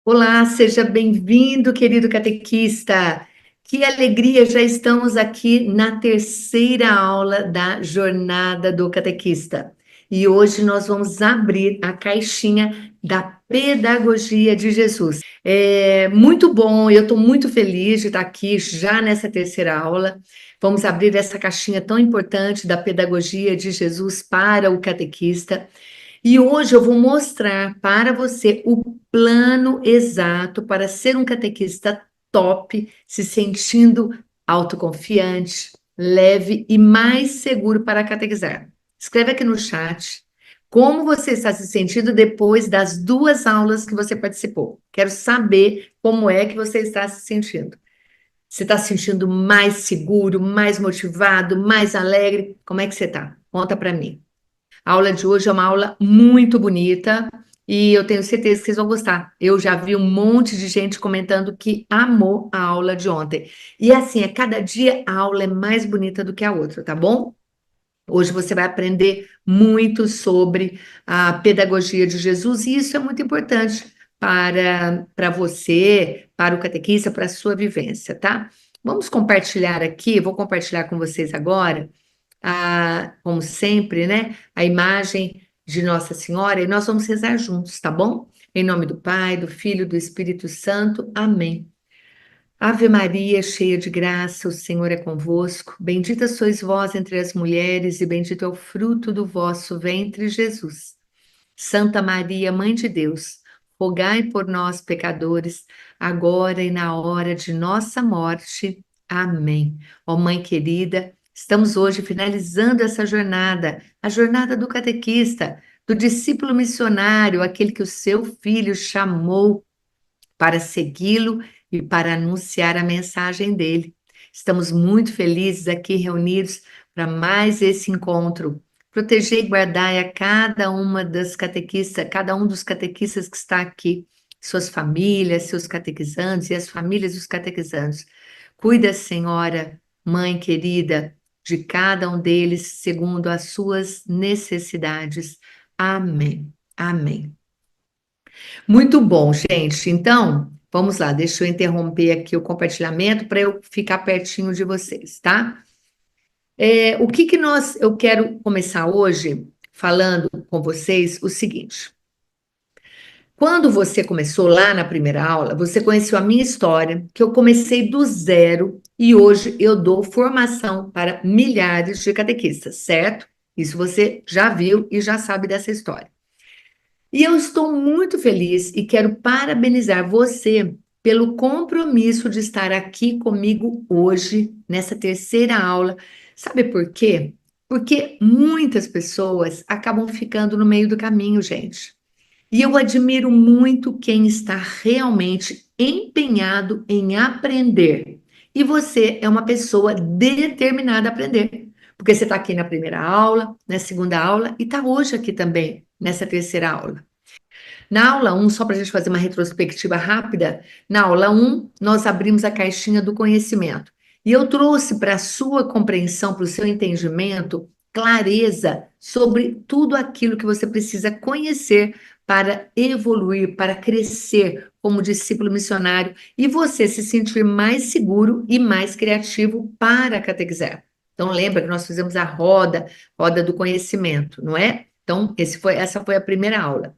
Olá, seja bem-vindo, querido catequista. Que alegria, já estamos aqui na terceira aula da Jornada do Catequista. E hoje nós vamos abrir a caixinha da Pedagogia de Jesus. É muito bom, eu estou muito feliz de estar aqui já nessa terceira aula. Vamos abrir essa caixinha tão importante da Pedagogia de Jesus para o catequista. E hoje eu vou mostrar para você o plano exato para ser um catequista top, se sentindo autoconfiante, leve e mais seguro para catequizar. Escreve aqui no chat como você está se sentindo depois das duas aulas que você participou. Quero saber como é que você está se sentindo. Você está se sentindo mais seguro, mais motivado, mais alegre? Como é que você está? Conta para mim. A aula de hoje é uma aula muito bonita e eu tenho certeza que vocês vão gostar. Eu já vi um monte de gente comentando que amou a aula de ontem. E assim, a cada dia a aula é mais bonita do que a outra, tá bom? Hoje você vai aprender muito sobre a pedagogia de Jesus e isso é muito importante para você, para o catequista, para a sua vivência, tá? Vamos compartilhar aqui, vou compartilhar com vocês agora como sempre, né, a imagem de Nossa Senhora e nós vamos rezar juntos, tá bom? Em nome do Pai, do Filho e do Espírito Santo. Amém. Ave Maria, cheia de graça, o Senhor é convosco. Bendita sois vós entre as mulheres e bendito é o fruto do vosso ventre, Jesus. Santa Maria, Mãe de Deus, rogai por nós, pecadores, agora e na hora de nossa morte. Amém. Ó Mãe querida, estamos hoje finalizando essa jornada, a jornada do catequista, do discípulo missionário, aquele que o seu filho chamou para segui-lo e para anunciar a mensagem dele. Estamos muito felizes aqui reunidos para mais esse encontro. Proteger e guardar a cada uma das catequistas, cada um dos catequistas que está aqui, suas famílias, seus catequizandos e as famílias dos catequizandos. Cuida, Senhora, Mãe querida, de cada um deles segundo as suas necessidades. Amém. Amém. Muito bom, gente. Então, vamos lá, deixa eu interromper aqui o compartilhamento para eu ficar pertinho de vocês, tá? O que que eu quero começar hoje falando com vocês o seguinte. Quando você começou lá na primeira aula, você conheceu a minha história, que eu comecei do zero e hoje eu dou formação para milhares de catequistas, certo? Isso você já viu e já sabe dessa história. E eu estou muito feliz e quero parabenizar você pelo compromisso de estar aqui comigo hoje, nessa terceira aula. Sabe por quê? Porque muitas pessoas acabam ficando no meio do caminho, gente. E eu admiro muito quem está realmente empenhado em aprender. E você é uma pessoa determinada a aprender. Porque você está aqui na primeira aula, na segunda aula e está hoje aqui também, nessa terceira aula. Na aula um, só para a gente fazer uma retrospectiva rápida, na aula um, nós abrimos a caixinha do conhecimento. E eu trouxe para a sua compreensão, para o seu entendimento, clareza sobre tudo aquilo que você precisa conhecer para evoluir, para crescer como discípulo missionário e você se sentir mais seguro e mais criativo para catequizar. Então, lembra que nós fizemos a roda do conhecimento, não é? Então, essa foi a primeira aula.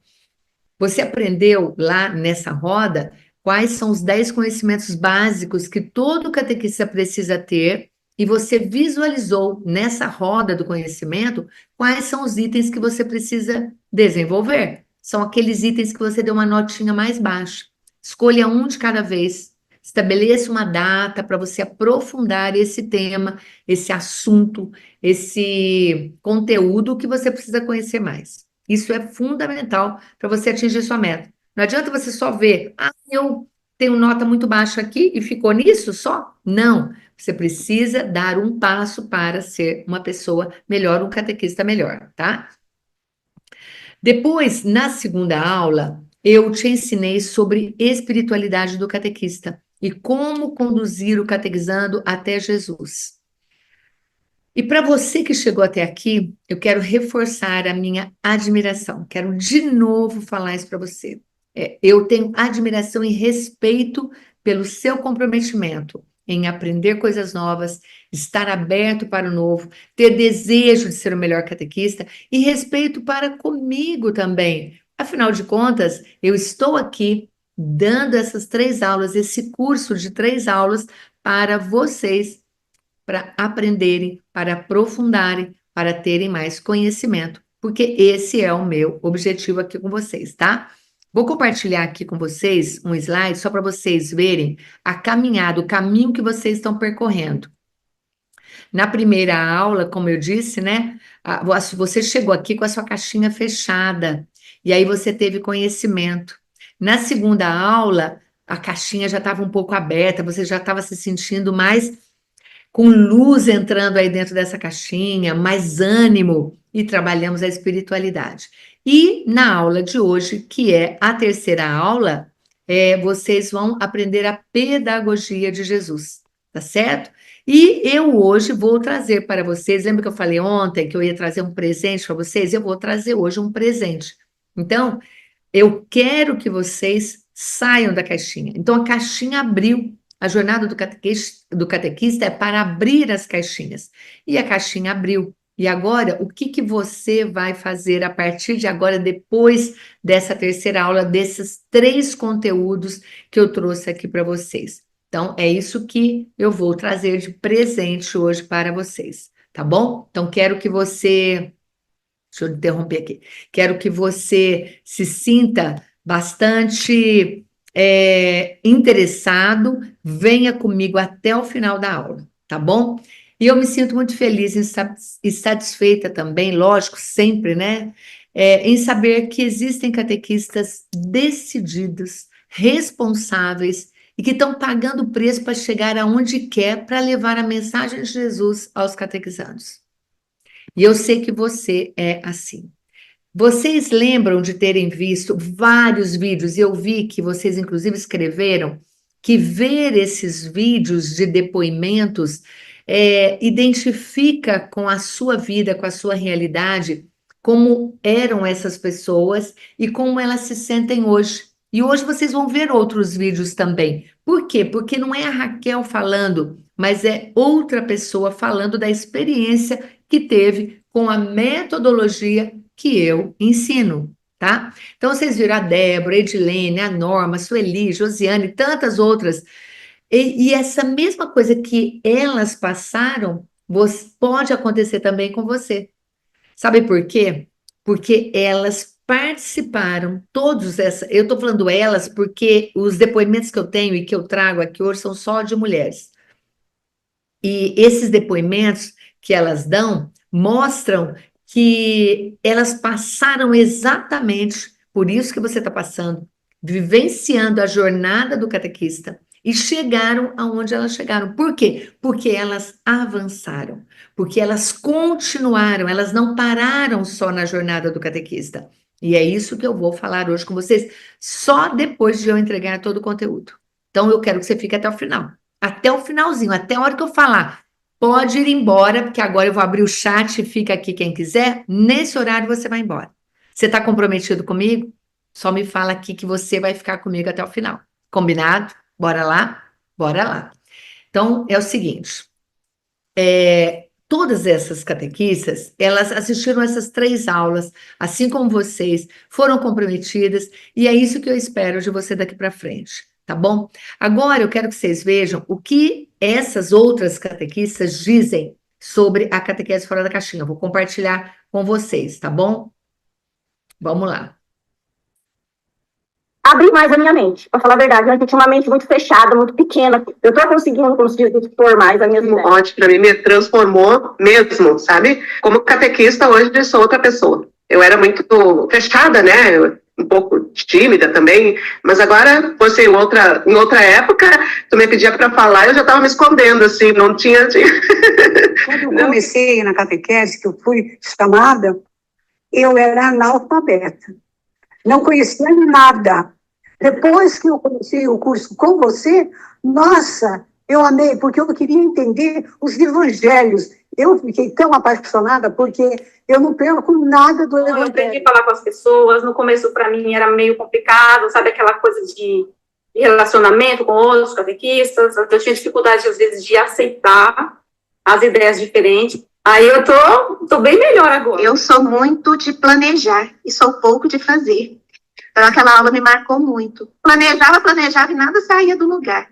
Você aprendeu lá nessa roda quais são os 10 conhecimentos básicos que todo catequista precisa ter, e você visualizou nessa roda do conhecimento quais são os itens que você precisa desenvolver. São aqueles itens que você deu uma notinha mais baixa. Escolha um de cada vez. Estabeleça uma data para você aprofundar esse tema, esse assunto, esse conteúdo que você precisa conhecer mais. Isso é fundamental para você atingir sua meta. Não adianta você só ver, eu tenho nota muito baixa aqui e ficou nisso só? Não. Você precisa dar um passo para ser uma pessoa melhor, um catequista melhor, tá? Depois, na segunda aula, eu te ensinei sobre espiritualidade do catequista e como conduzir o catequizando até Jesus. E para você que chegou até aqui, eu quero reforçar a minha admiração. Quero de novo falar isso para você. Eu tenho admiração e respeito pelo seu comprometimento em aprender coisas novas, estar aberto para o novo, ter desejo de ser o melhor catequista e respeito para comigo também. Afinal de contas, eu estou aqui dando essas 3 aulas, esse curso de 3 aulas para vocês, para aprenderem, para aprofundarem, para terem mais conhecimento, porque esse é o meu objetivo aqui com vocês, tá? Vou compartilhar aqui com vocês um slide só para vocês verem a caminhada, o caminho que vocês estão percorrendo. Na primeira aula, como eu disse, né? Você chegou aqui com a sua caixinha fechada, e aí você teve conhecimento. Na segunda aula, a caixinha já estava um pouco aberta, você já estava se sentindo mais com luz entrando aí dentro dessa caixinha, mais ânimo, e trabalhamos a espiritualidade. E na aula de hoje, que é a terceira aula, vocês vão aprender a pedagogia de Jesus, tá certo? E eu hoje vou trazer para vocês, lembra que eu falei ontem que eu ia trazer um presente para vocês? Eu vou trazer hoje um presente. Então, eu quero que vocês saiam da caixinha. Então, a caixinha abriu. A jornada do catequista é para abrir as caixinhas. E a caixinha abriu. E agora, o que que você vai fazer a partir de agora, depois dessa terceira aula, desses 3 conteúdos que eu trouxe aqui para vocês? Então, é isso que eu vou trazer de presente hoje para vocês, tá bom? Então, quero que você. Deixa eu interromper aqui. Quero que você se sinta bastante interessado, venha comigo até o final da aula, tá bom? E eu me sinto muito feliz e satisfeita também, lógico, sempre, né? Em saber que existem catequistas decididos, responsáveis e que estão pagando o preço para chegar aonde quer para levar a mensagem de Jesus aos catequizandos. E eu sei que você é assim. Vocês lembram de terem visto vários vídeos, e eu vi que vocês, inclusive, escreveram que ver esses vídeos de depoimentos identifica com a sua vida, com a sua realidade, como eram essas pessoas e como elas se sentem hoje. E hoje vocês vão ver outros vídeos também. Por quê? Porque não é a Raquel falando, mas é outra pessoa falando da experiência que teve com a metodologia que eu ensino, tá? Então, vocês viram a Débora, a Edilene, a Norma, a Sueli, Josiane, tantas outras. E essa mesma coisa que elas passaram, pode acontecer também com você. Sabe por quê? Porque elas participaram, todos essa. Eu estou falando elas porque os depoimentos que eu tenho e que eu trago aqui hoje são só de mulheres. E esses depoimentos que elas dão mostram que elas passaram exatamente por isso que você está passando, vivenciando a jornada do catequista e chegaram aonde elas chegaram. Por quê? Porque elas avançaram, porque elas continuaram, elas não pararam só na jornada do catequista. E é isso que eu vou falar hoje com vocês, só depois de eu entregar todo o conteúdo. Então, eu quero que você fique até o final. Até o finalzinho, até a hora que eu falar. Pode ir embora, porque agora eu vou abrir o chat e fica aqui quem quiser. Nesse horário você vai embora. Você está comprometido comigo? Só me fala aqui que você vai ficar comigo até o final. Combinado? Bora lá? Bora lá. Então, é o seguinte. Todas essas catequistas, elas assistiram essas 3 aulas, assim como vocês, foram comprometidas, e é isso que eu espero de você daqui para frente, tá bom? Agora eu quero que vocês vejam o que essas outras catequistas dizem sobre a catequese fora da caixinha. Eu vou compartilhar com vocês, tá bom? Vamos lá. Abrir mais a minha mente, para falar a verdade. Eu tinha uma mente muito fechada, muito pequena. Eu estou conseguindo, como se diz, expor mais a minha vida. Ótimo, para mim me transformou mesmo, sabe? Como catequista, hoje eu sou outra pessoa. Eu era muito fechada, né? Um pouco tímida também, mas agora, você em outra época, tu me pedia para falar, eu já estava me escondendo, assim, não tinha... Quando eu comecei na catequese, que eu fui chamada, eu era analfabeta. Não conhecia nada. Depois que eu conheci o curso com você, nossa, eu amei, porque eu queria entender os evangelhos. Eu fiquei tão apaixonada porque eu não perco nada do Eu aprendi Evangelho. a falar com as pessoas. No começo, para mim, era meio complicado, sabe? Aquela coisa de relacionamento com outros catequistas. Eu tinha dificuldade, às vezes, de aceitar as ideias diferentes. Aí eu tô bem melhor agora. Eu sou muito de planejar e sou pouco de fazer. Então, aquela aula me marcou muito. Planejava e nada saía do lugar.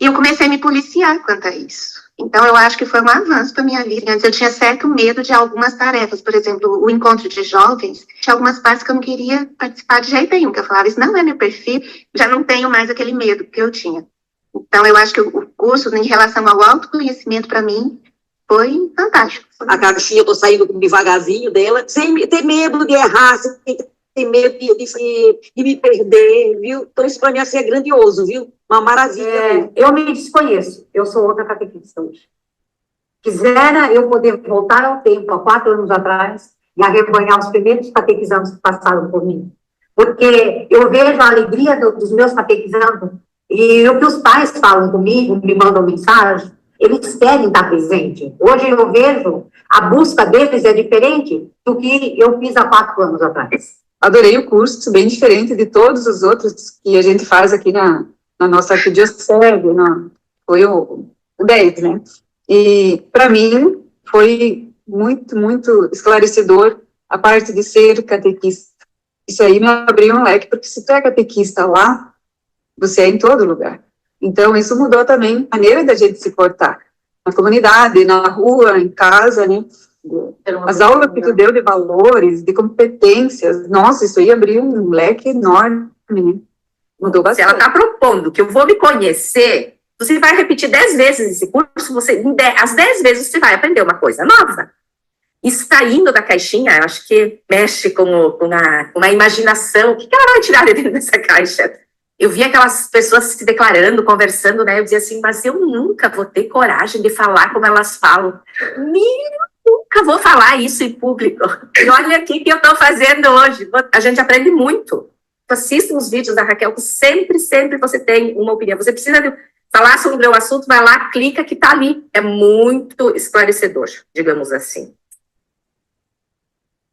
E eu comecei a me policiar quanto a isso. Então, eu acho que foi um avanço para minha vida. Antes eu tinha certo medo de algumas tarefas. Por exemplo, o encontro de jovens. Tinha algumas partes que eu não queria participar de jeito nenhum. Que eu falava, isso não é meu perfil. Já não tenho mais aquele medo que eu tinha. Então, eu acho que o curso, em relação ao autoconhecimento, para mim, foi fantástico. A caixinha, eu tô saindo devagarzinho dela, sem ter medo de errar, sem ter medo de me perder, viu? Então, isso para mim assim, é grandioso, viu? Uma maravilha. Eu me desconheço, eu sou outra catequista hoje. Quisera eu poder voltar ao tempo, há 4 anos atrás, e arrebanhar os primeiros catequizandos que passaram por mim. Porque eu vejo a alegria dos meus catequizandos, e o que os pais falam comigo, me mandam mensagem, eles querem estar presente. Hoje eu vejo a busca deles é diferente do que eu fiz há 4 anos atrás. Adorei o curso, bem diferente de todos os outros que a gente faz aqui na nossa arquidiocese, foi o 10, né? E, para mim, foi muito, muito esclarecedor a parte de ser catequista. Isso aí me abriu um leque, porque se tu é catequista lá, você é em todo lugar. Então, isso mudou também a maneira da gente se portar. Na comunidade, na rua, em casa, né? As aulas que tu deu de valores, de competências, nossa, isso aí abriu um leque enorme, né? Mudou bastante. Se ela está propondo que eu vou me conhecer, você vai repetir 10 vezes esse curso, as 10 vezes você vai aprender uma coisa nova. E saindo da caixinha, acho que mexe com a imaginação. O que ela vai tirar de dentro dessa caixa? Eu vi aquelas pessoas se declarando, conversando, né? Eu dizia assim, mas eu nunca vou ter coragem de falar como elas falam. Nunca vou falar isso em público. E olha aqui o que eu estou fazendo hoje. A gente aprende muito. Assista os vídeos da Raquel, que sempre você tem uma opinião. Você precisa falar sobre o assunto, vai lá, clica que está ali. É muito esclarecedor, digamos assim.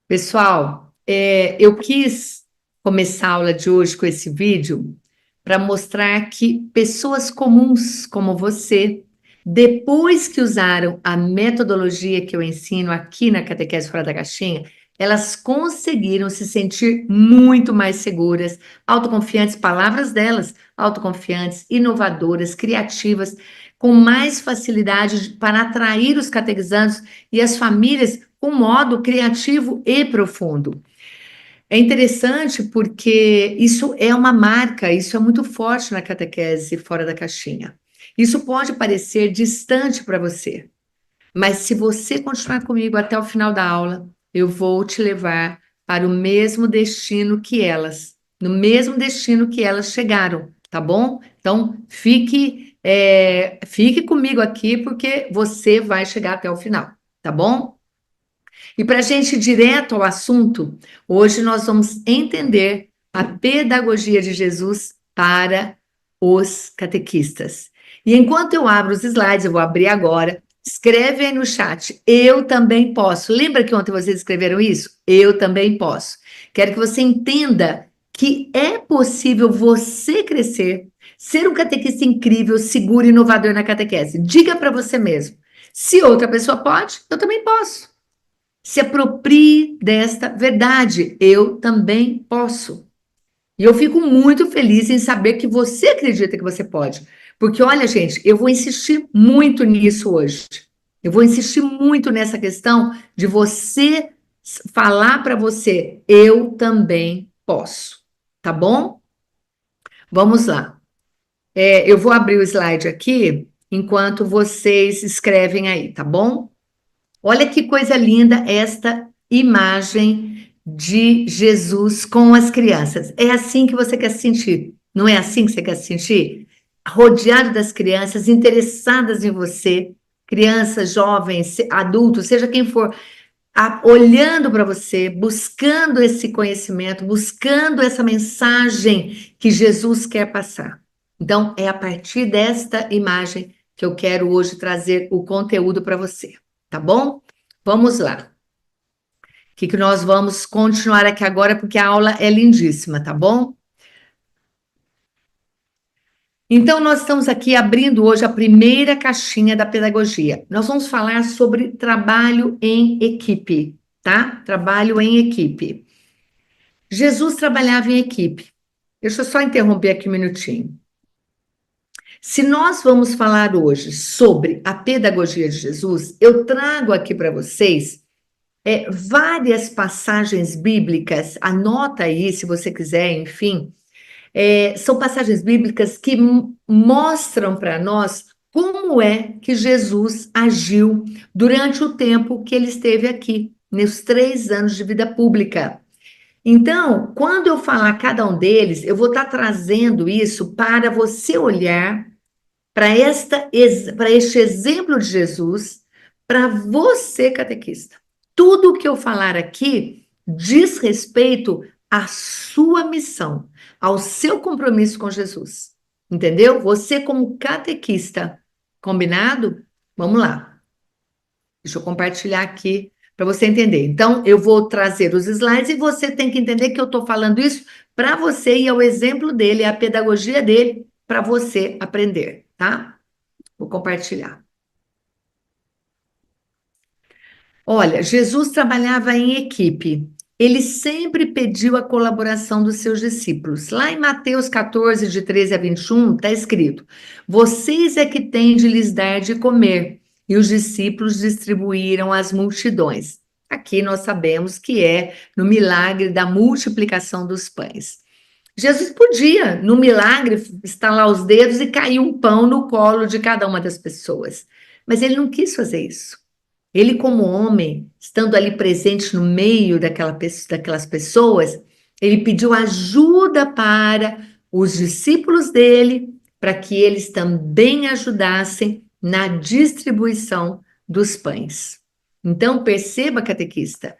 Pessoal, eu quis começar a aula de hoje com esse vídeo para mostrar que pessoas comuns como você, depois que usaram a metodologia que eu ensino aqui na Catequese Fora da Caixinha, elas conseguiram se sentir muito mais seguras, autoconfiantes, palavras delas, autoconfiantes, inovadoras, criativas, com mais facilidade para atrair os catequizandos e as famílias com modo criativo e profundo. É interessante porque isso é uma marca, isso é muito forte na catequese fora da caixinha. Isso pode parecer distante para você, mas se você continuar comigo até o final da aula, eu vou te levar para o mesmo destino que elas, no mesmo destino que elas chegaram, tá bom? Então, fique comigo aqui porque você vai chegar até o final, tá bom? E para a gente ir direto ao assunto, hoje nós vamos entender a pedagogia de Jesus para os catequistas. E enquanto eu abro os slides, eu vou abrir agora, escreve aí no chat, eu também posso. Lembra que ontem vocês escreveram isso? Eu também posso. Quero que você entenda que é possível você crescer, ser um catequista incrível, seguro e inovador na catequese. Diga para você mesmo, se outra pessoa pode, eu também posso. Se aproprie desta verdade, eu também posso. E eu fico muito feliz em saber que você acredita que você pode. Porque, olha, gente, eu vou insistir muito nisso hoje. Eu vou insistir muito nessa questão de você falar para você, eu também posso. Tá bom? Vamos lá. Eu vou abrir o slide aqui enquanto vocês escrevem aí, tá bom? Olha que coisa linda esta imagem de Jesus com as crianças. É assim que você quer se sentir? Não é assim que você quer se sentir? Rodeado das crianças, interessadas em você, crianças, jovens, adultos, seja quem for, olhando para você, buscando esse conhecimento, buscando essa mensagem que Jesus quer passar. Então, é a partir desta imagem que eu quero hoje trazer o conteúdo para você. tá bom? Vamos lá. O que nós vamos continuar aqui agora, porque a aula é lindíssima, tá bom? Então, nós estamos aqui abrindo hoje a primeira caixinha da pedagogia. Nós vamos falar sobre trabalho em equipe, tá? Trabalho em equipe. Jesus trabalhava em equipe. Deixa eu só interromper aqui um minutinho. Se nós vamos falar hoje sobre a pedagogia de Jesus, eu trago aqui para vocês várias passagens bíblicas, anota aí se você quiser, enfim. São passagens bíblicas que mostram para nós como é que Jesus agiu durante o tempo que ele esteve aqui, nos 3 anos de vida pública. Então, quando eu falar cada um deles, eu vou estar trazendo isso para você olhar para este exemplo de Jesus, para você, catequista. Tudo o que eu falar aqui diz respeito à sua missão, ao seu compromisso com Jesus. Entendeu? Você como catequista, combinado? Vamos lá. Deixa eu compartilhar aqui para você entender. Então, eu vou trazer os slides e você tem que entender que eu estou falando isso para você e é o exemplo dele, é a pedagogia dele para você aprender, tá? Vou compartilhar. Olha, Jesus trabalhava em equipe. Ele sempre pediu a colaboração dos seus discípulos. Lá em Mateus 14, de 13 a 21, está escrito: vocês é que têm de lhes dar de comer. E os discípulos distribuíram às multidões. Aqui nós sabemos que é no milagre da multiplicação dos pães. Jesus podia, no milagre, estalar os dedos e cair um pão no colo de cada uma das pessoas. Mas ele não quis fazer isso. Ele, como homem, estando ali presente no meio daquelas pessoas, ele pediu ajuda para os discípulos dele, para que eles também ajudassem na distribuição dos pães. Então, perceba, catequista,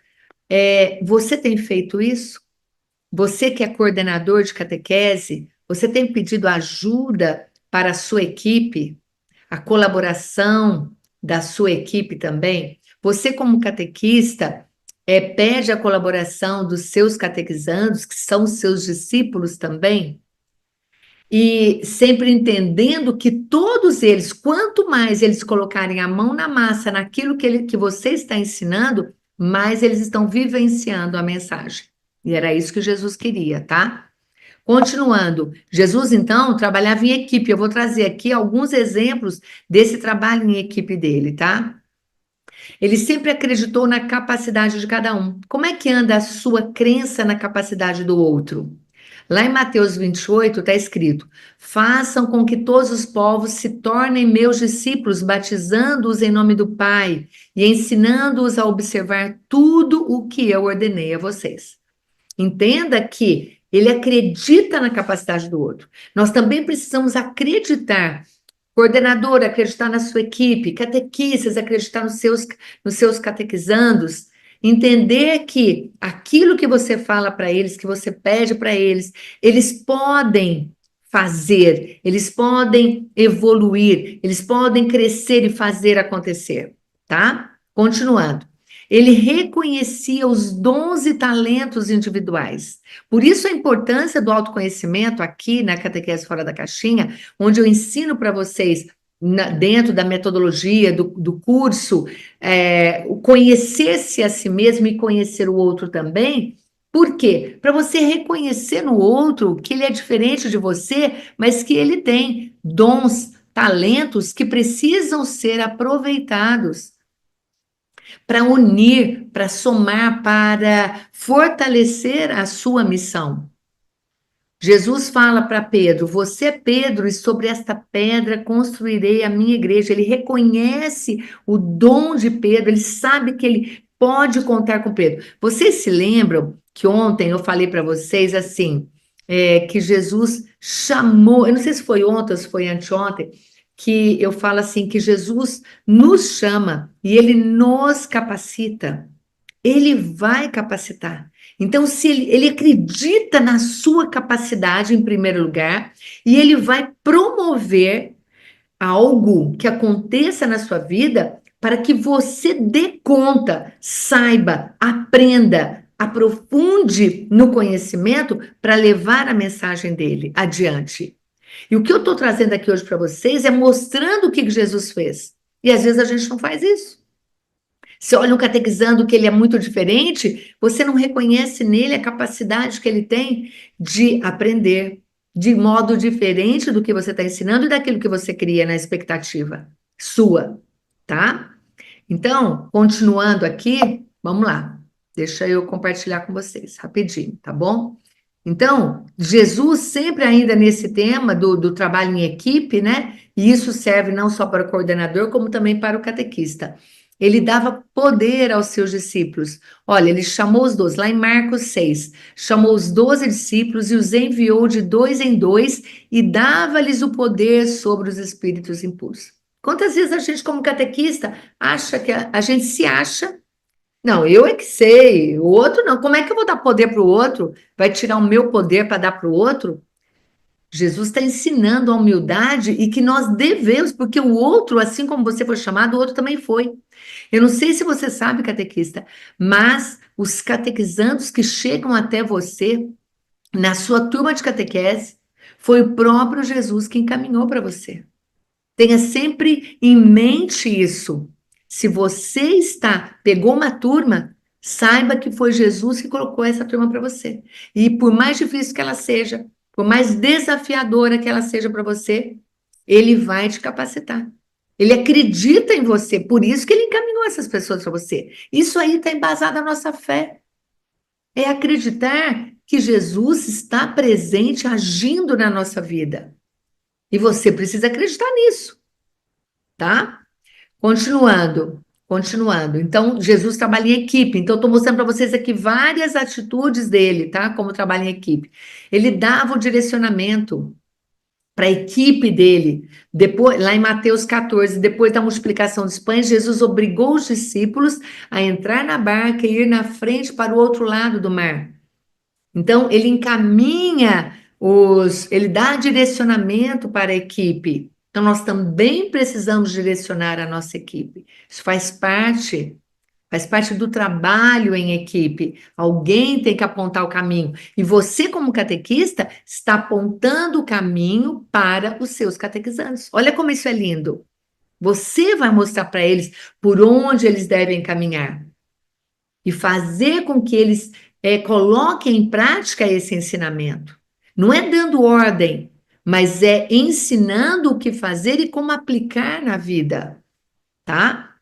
você tem feito isso? Você que é coordenador de catequese, você tem pedido ajuda para a sua equipe, a colaboração da sua equipe também? Você, como catequista, pede a colaboração dos seus catequizandos, que são seus discípulos também? E sempre entendendo que todos eles, quanto mais eles colocarem a mão na massa naquilo que você está ensinando, mais eles estão vivenciando a mensagem. E era isso que Jesus queria, tá? Continuando, Jesus, então, trabalhava em equipe. Eu vou trazer aqui alguns exemplos desse trabalho em equipe dele, tá? Ele sempre acreditou na capacidade de cada um. Como é que anda a sua crença na capacidade do outro? Lá em Mateus 28 está escrito: façam com que todos os povos se tornem meus discípulos, batizando-os em nome do Pai e ensinando-os a observar tudo o que eu ordenei a vocês. Entenda que ele acredita na capacidade do outro. Nós também precisamos acreditar, coordenador, acreditar na sua equipe, catequistas, acreditar nos seus catequizandos, entender que aquilo que você fala para eles, que você pede para eles podem fazer, eles podem evoluir, eles podem crescer e fazer acontecer, tá? Continuando. Ele reconhecia os dons e talentos individuais. Por isso a importância do autoconhecimento aqui na Catequese Fora da Caixinha, onde eu ensino para vocês, dentro da metodologia do curso, conhecer-se a si mesmo e conhecer o outro também. Por quê? Para você reconhecer no outro que ele é diferente de você, mas que ele tem dons, talentos que precisam ser aproveitados para unir, para somar, para fortalecer a sua missão. Jesus fala para Pedro: você é Pedro, e sobre esta pedra construirei a minha igreja. Ele reconhece o dom de Pedro, ele sabe que ele pode contar com Pedro. Vocês se lembram que ontem eu falei para vocês assim, que Jesus chamou, eu não sei se foi ontem ou se foi anteontem, que eu falo assim, que Jesus nos chama e ele nos capacita. Ele vai capacitar. Então, se ele acredita na sua capacidade, em primeiro lugar, e ele vai promover algo que aconteça na sua vida para que você dê conta, saiba, aprenda, aprofunde no conhecimento para levar a mensagem dele adiante. E o que eu estou trazendo aqui hoje para vocês é mostrando o que Jesus fez. E às vezes a gente não faz isso. Se olha um catequizando que ele é muito diferente, você não reconhece nele a capacidade que ele tem de aprender de modo diferente do que você está ensinando e daquilo que você cria na expectativa sua, tá? Então, continuando aqui, vamos lá. Deixa eu compartilhar com vocês rapidinho, tá bom? Então, Jesus sempre ainda nesse tema do trabalho em equipe, né? E isso serve não só para o coordenador, como também para o catequista. Ele dava poder aos seus discípulos. Olha, ele chamou os 12, lá em Marcos 6, chamou os 12 discípulos e os enviou de 2 em 2 e dava-lhes o poder sobre os espíritos impuros. Quantas vezes a gente, como catequista, acha que a gente se acha, não, eu é que sei, o outro não, como é que eu vou dar poder para o outro? Vai tirar o meu poder para dar para o outro? Jesus está ensinando a humildade e que nós devemos, porque o outro, assim como você foi chamado, o outro também foi. Eu não sei se você sabe, catequista, mas os catequizandos que chegam até você, na sua turma de catequese, foi o próprio Jesus que encaminhou para você. Tenha sempre em mente isso. Se você pegou uma turma, saiba que foi Jesus que colocou essa turma para você. E por mais difícil que ela seja, por mais desafiadora que ela seja para você, ele vai te capacitar. Ele acredita em você, por isso que ele encaminhou essas pessoas para você. Isso aí está embasado na nossa fé. É acreditar que Jesus está presente, agindo na nossa vida. E você precisa acreditar nisso, tá? Continuando. Então, Jesus trabalha em equipe. Então, estou mostrando para vocês aqui várias atitudes dele, tá? Como trabalha em equipe. Ele dava o direcionamento para a equipe dele. Depois, lá em Mateus 14, depois da multiplicação dos pães, Jesus obrigou os discípulos a entrar na barca e ir na frente para o outro lado do mar. Então, ele encaminha ele dá direcionamento para a equipe. Então, nós também precisamos direcionar a nossa equipe. Isso faz parte do trabalho em equipe. Alguém tem que apontar o caminho. E você, como catequista, está apontando o caminho para os seus catequizandos. Olha como isso é lindo. Você vai mostrar para eles por onde eles devem caminhar. E fazer com que eles coloquem em prática esse ensinamento. Não é dando ordem, mas é ensinando o que fazer e como aplicar na vida, tá?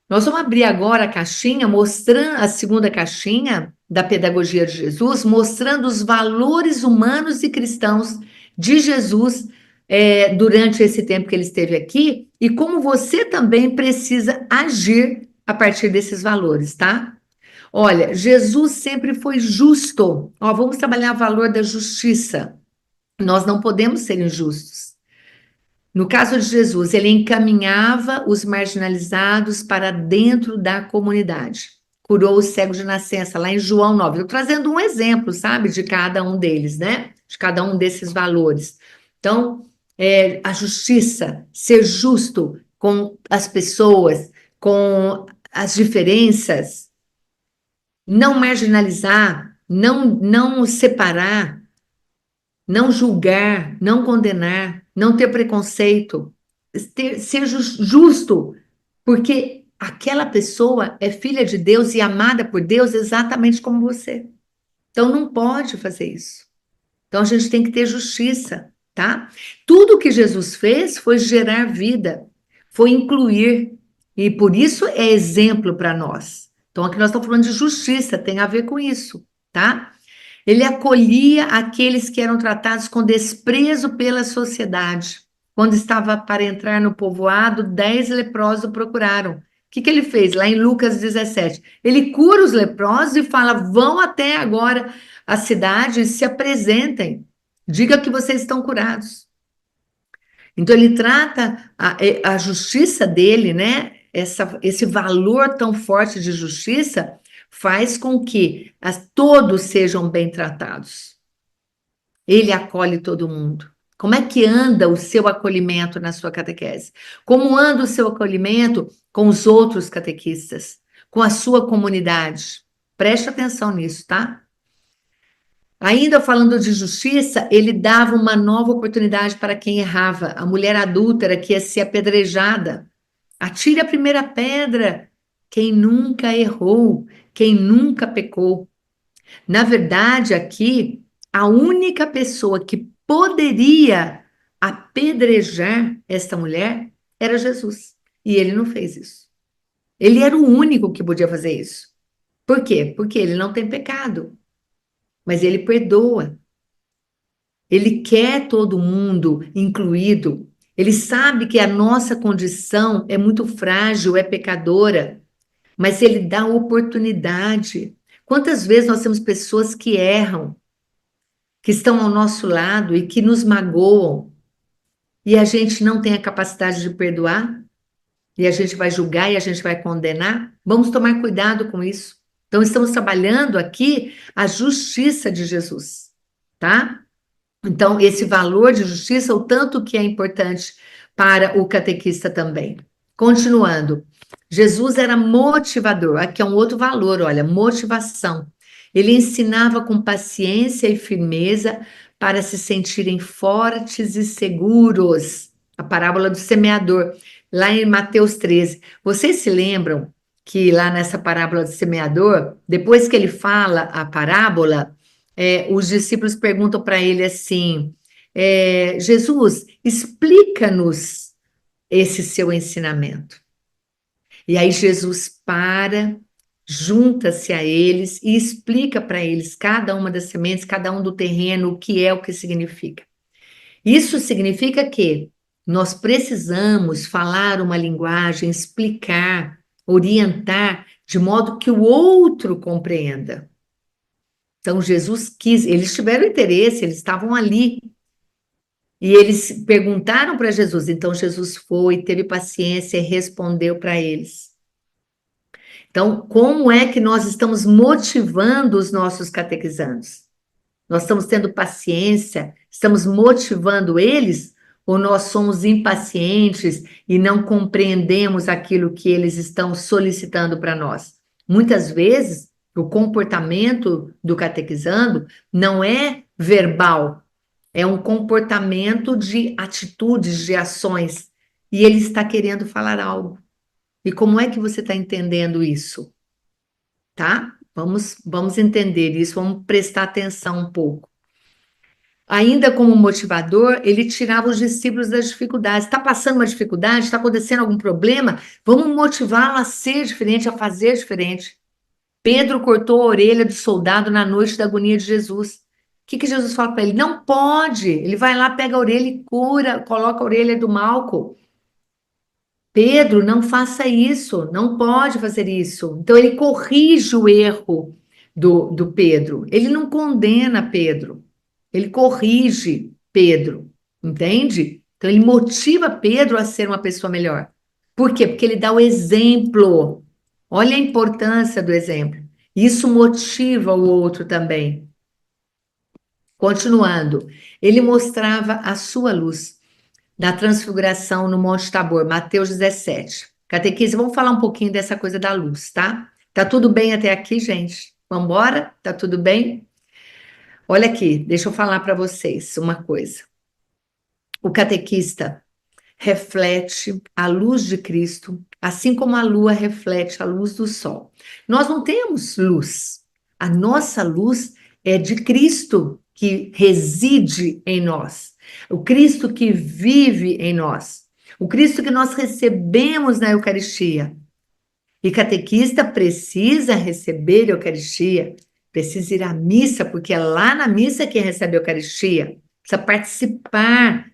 Nós vamos abrir agora a caixinha, mostrando a segunda caixinha da pedagogia de Jesus, mostrando os valores humanos e cristãos de Jesus durante esse tempo que ele esteve aqui e como você também precisa agir a partir desses valores, tá? Olha, Jesus sempre foi justo. Ó, vamos trabalhar o valor da justiça. Nós não podemos ser injustos. No caso de Jesus, ele encaminhava os marginalizados para dentro da comunidade. Curou o cego de nascença, lá em João 9. Eu trazendo um exemplo, sabe, de cada um deles, né? De cada um desses valores. Então, a justiça, ser justo com as pessoas, com as diferenças, não marginalizar, não separar, não julgar, não condenar, não ter preconceito, ser justo, porque aquela pessoa é filha de Deus e amada por Deus exatamente como você. Então não pode fazer isso. Então a gente tem que ter justiça, tá? Tudo que Jesus fez foi gerar vida, foi incluir, e por isso é exemplo para nós. Então aqui nós estamos falando de justiça, tem a ver com isso, tá? Ele acolhia aqueles que eram tratados com desprezo pela sociedade. Quando estava para entrar no povoado, 10 leprosos o procuraram. O que ele fez? Lá em Lucas 17. Ele cura os leprosos e fala, vão até agora a cidade e se apresentem. Diga que vocês estão curados. Então, ele trata a justiça dele, né? Esse valor tão forte de justiça faz com que todos sejam bem tratados. Ele acolhe todo mundo. Como é que anda o seu acolhimento na sua catequese? Como anda o seu acolhimento com os outros catequistas, com a sua comunidade? Preste atenção nisso, tá? Ainda falando de justiça, ele dava uma nova oportunidade para quem errava. A mulher adúltera que ia ser apedrejada. Atire a primeira pedra. Quem nunca errou, quem nunca pecou. Na verdade, aqui, a única pessoa que poderia apedrejar esta mulher era Jesus. E ele não fez isso. Ele era o único que podia fazer isso. Por quê? Porque ele não tem pecado. Mas ele perdoa. Ele quer todo mundo incluído. Ele sabe que a nossa condição é muito frágil, é pecadora. Mas ele dá oportunidade. Quantas vezes nós temos pessoas que erram, que estão ao nosso lado e que nos magoam, e a gente não tem a capacidade de perdoar, e a gente vai julgar e a gente vai condenar? Vamos tomar cuidado com isso. Então, estamos trabalhando aqui a justiça de Jesus, tá? Então, esse valor de justiça, o tanto que é importante para o catequista também. Continuando, Jesus era motivador. Aqui é um outro valor, olha, motivação. Ele ensinava com paciência e firmeza para se sentirem fortes e seguros. A parábola do semeador, lá em Mateus 13. Vocês se lembram que lá nessa parábola do semeador, depois que ele fala a parábola, os discípulos perguntam para ele assim, Jesus, explica-nos esse seu ensinamento. E aí Jesus para, junta-se a eles e explica para eles cada uma das sementes, cada um do terreno, o que significa. Isso significa que nós precisamos falar uma linguagem, explicar, orientar, de modo que o outro compreenda. Então, Jesus quis, eles tiveram interesse, eles estavam ali. E eles perguntaram para Jesus, então Jesus foi, teve paciência e respondeu para eles. Então, como é que nós estamos motivando os nossos catequizandos? Nós estamos tendo paciência, estamos motivando eles, ou nós somos impacientes e não compreendemos aquilo que eles estão solicitando para nós? Muitas vezes, o comportamento do catequizando não é verbal, é um comportamento de atitudes, de ações, e ele está querendo falar algo. E como é que você está entendendo isso? Tá? Vamos entender isso, vamos prestar atenção um pouco. Ainda como motivador, ele tirava os discípulos das dificuldades. Está passando uma dificuldade? Está acontecendo algum problema? Vamos motivá-lo a ser diferente, a fazer diferente. Pedro cortou a orelha do soldado na noite da agonia de Jesus. O que Jesus fala para ele? Não pode. Ele vai lá, pega a orelha e cura, coloca a orelha do Malco. Pedro, não faça isso, não pode fazer isso. Então, ele corrige o erro do Pedro. Ele não condena Pedro, ele corrige Pedro, entende? Então, ele motiva Pedro a ser uma pessoa melhor. Por quê? Porque ele dá o exemplo. Olha a importância do exemplo. Isso motiva o outro também. Continuando, ele mostrava a sua luz da transfiguração no Monte Tabor, Mateus 17. Catequise, vamos falar um pouquinho dessa coisa da luz, tá? Tá tudo bem até aqui, gente? Vamos embora? Tá tudo bem? Olha aqui, deixa eu falar para vocês uma coisa. O catequista reflete a luz de Cristo, assim como a lua reflete a luz do sol. Nós não temos luz. A nossa luz é de Cristo que reside em nós. O Cristo que vive em nós. O Cristo que nós recebemos na Eucaristia. E catequista precisa receber a Eucaristia, precisa ir à missa, porque é lá na missa que recebe a Eucaristia. Precisa participar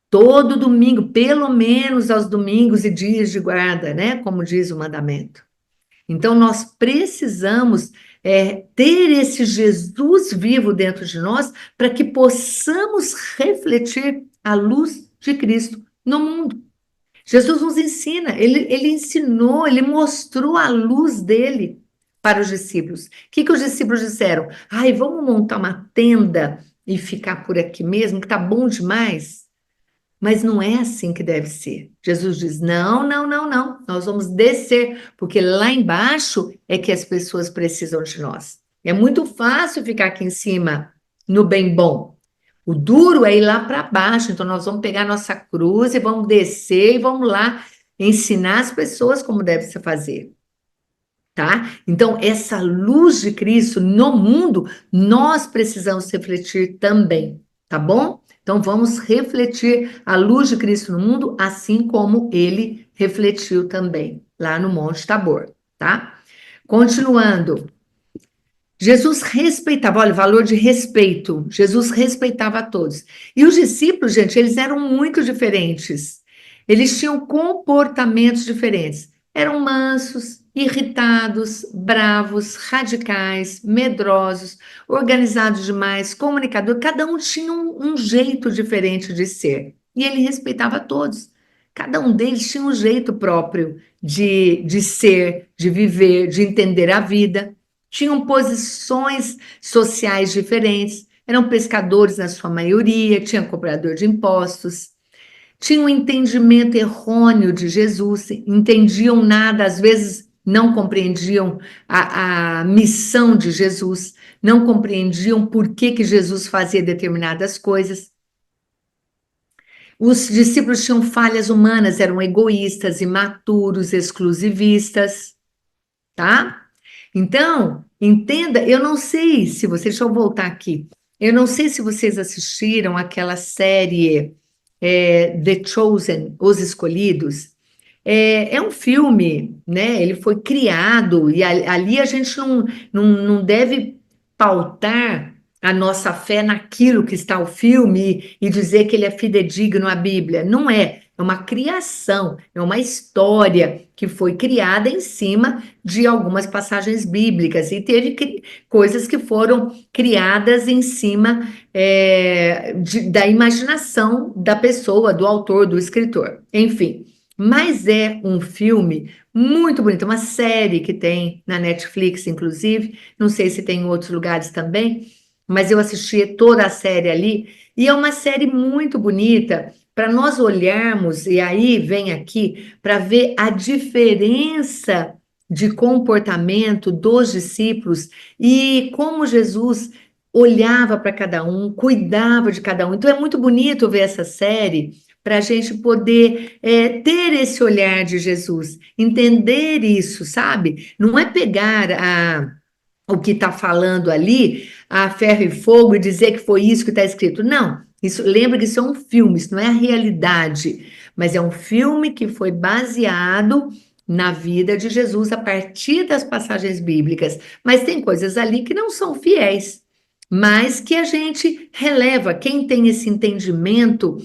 todo domingo, pelo menos aos domingos e dias de guarda, né? Como diz o mandamento. Então, nós precisamos ter esse Jesus vivo dentro de nós para que possamos refletir a luz de Cristo no mundo. Jesus nos ensina, ele ensinou, ele mostrou a luz dele para os discípulos. O que os discípulos disseram? Ai, vamos montar uma tenda e ficar por aqui mesmo, que tá bom demais. Mas não é assim que deve ser. Jesus diz: não, não, não, não. Nós vamos descer, porque lá embaixo é que as pessoas precisam de nós. É muito fácil ficar aqui em cima, no bem bom. O duro é ir lá para baixo. Então, nós vamos pegar nossa cruz e vamos descer e vamos lá ensinar as pessoas como deve se fazer. Tá? Então, essa luz de Cristo no mundo, nós precisamos refletir também, tá bom? Então, vamos refletir a luz de Cristo no mundo, assim como ele refletiu também, lá no Monte Tabor, tá? Continuando. Jesus respeitava, olha, o valor de respeito. Jesus respeitava a todos. E os discípulos, gente, eles eram muito diferentes. Eles tinham comportamentos diferentes. Eram mansos, irritados, bravos, radicais, medrosos, organizados demais, comunicadores. Cada um tinha um jeito diferente de ser. E ele respeitava todos. Cada um deles tinha um jeito próprio de ser, de viver, de entender a vida. Tinham posições sociais diferentes, eram pescadores na sua maioria, tinha cobrador de impostos, tinham um entendimento errôneo de Jesus, entendiam nada, às vezes não compreendiam a missão de Jesus, não compreendiam por que Jesus fazia determinadas coisas. Os discípulos tinham falhas humanas, eram egoístas, imaturos, exclusivistas, tá? Então, entenda, eu não sei se vocês, deixa eu voltar aqui, eu não sei se vocês assistiram aquela série The Chosen, Os Escolhidos. É um filme, né? Ele foi criado, e ali a gente não deve pautar a nossa fé naquilo que está o filme e dizer que ele é fidedigno à Bíblia. Não é. É uma criação, é uma história que foi criada em cima de algumas passagens bíblicas e teve coisas que foram criadas em cima da imaginação da pessoa, do autor, do escritor. Enfim, mas é um filme muito bonito, uma série que tem na Netflix, inclusive, não sei se tem em outros lugares também, mas eu assisti toda a série ali, e é uma série muito bonita para nós olharmos, e aí vem aqui, para ver a diferença de comportamento dos discípulos e como Jesus olhava para cada um, cuidava de cada um. Então é muito bonito ver essa série para a gente poder ter esse olhar de Jesus, entender isso, sabe? Não é pegar o que está falando ali, a ferro e fogo, e dizer que foi isso que está escrito. Não, lembra que isso é um filme, isso não é a realidade, mas é um filme que foi baseado na vida de Jesus a partir das passagens bíblicas. Mas tem coisas ali que não são fiéis, mas que a gente releva. Quem tem esse entendimento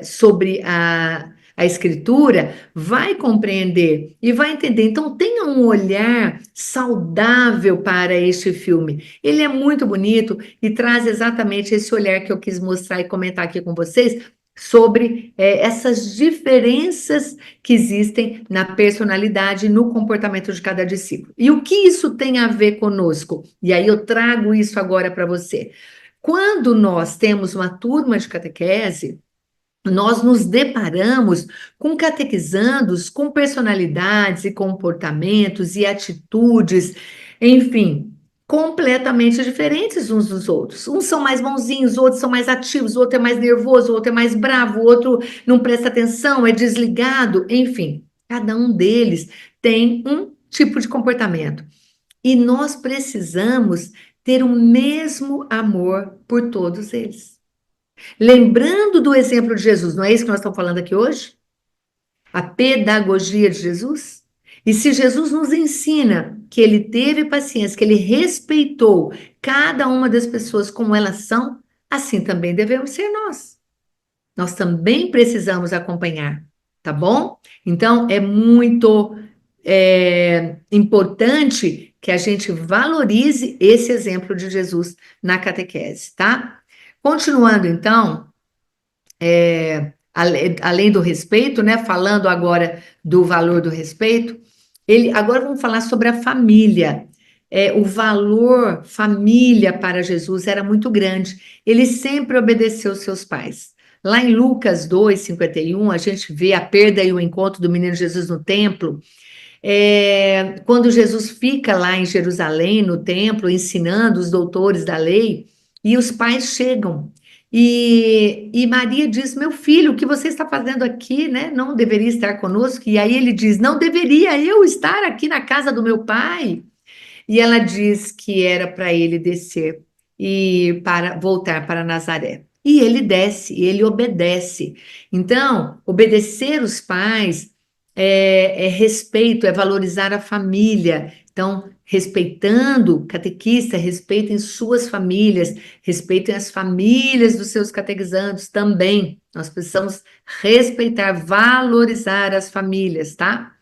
sobre a escritura, vai compreender e vai entender. Então, tenha um olhar saudável para este filme. Ele é muito bonito e traz exatamente esse olhar que eu quis mostrar e comentar aqui com vocês sobre essas diferenças que existem na personalidade e no comportamento de cada discípulo. E o que isso tem a ver conosco? E aí eu trago isso agora para você. Quando nós temos uma turma de catequese, nós nos deparamos com catequizandos com personalidades e comportamentos e atitudes, enfim, completamente diferentes uns dos outros. Uns são mais bonzinhos, outros são mais ativos, o outro é mais nervoso, o outro é mais bravo, o outro não presta atenção, é desligado, enfim, cada um deles tem um tipo de comportamento. E nós precisamos ter o mesmo amor por todos eles. Lembrando do exemplo de Jesus, não é isso que nós estamos falando aqui hoje? A pedagogia de Jesus? E se Jesus nos ensina que ele teve paciência, que ele respeitou cada uma das pessoas como elas são, assim também devemos ser nós. Nós também precisamos acompanhar, tá bom? Então, é muito importante que a gente valorize esse exemplo de Jesus na catequese, tá? Continuando, então, além do respeito, né? Falando agora do valor do respeito, agora vamos falar sobre a família. o valor família para Jesus era muito grande. Ele sempre obedeceu seus pais. Lá em Lucas 2:51, a gente vê a perda e o encontro do menino Jesus no templo. Quando Jesus fica lá em Jerusalém, no templo, ensinando os doutores da lei, e os pais chegam. E Maria diz: meu filho, o que você está fazendo aqui, né? Não deveria estar conosco. E aí ele diz: não deveria eu estar aqui na casa do meu pai? E ela diz que era para ele descer e para voltar para Nazaré. E ele desce, e ele obedece. Então, obedecer os pais é respeito, é valorizar a família. Então, respeitando, catequista, respeitem suas famílias, respeitem as famílias dos seus catequizandos também. Nós precisamos respeitar, valorizar as famílias, tá?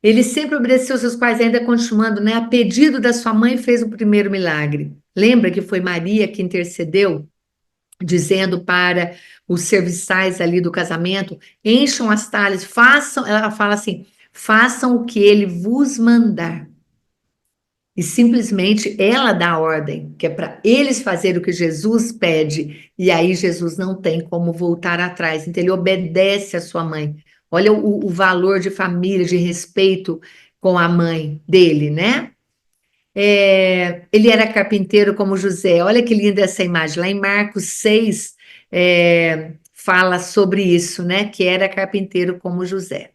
Ele sempre obedeceu seus pais, ainda continuando, né? A pedido da sua mãe, fez o primeiro milagre. Lembra que foi Maria que intercedeu, dizendo para os serviçais ali do casamento: encham as talhas, façam. Ela fala assim: façam o que ele vos mandar. E simplesmente ela dá a ordem, que é para eles fazerem o que Jesus pede. E aí Jesus não tem como voltar atrás. Então ele obedece à sua mãe. Olha o valor de família, de respeito com a mãe dele, né? Ele era carpinteiro como José. Olha que linda essa imagem. Lá em Marcos 6, fala sobre isso, né? Que era carpinteiro como José.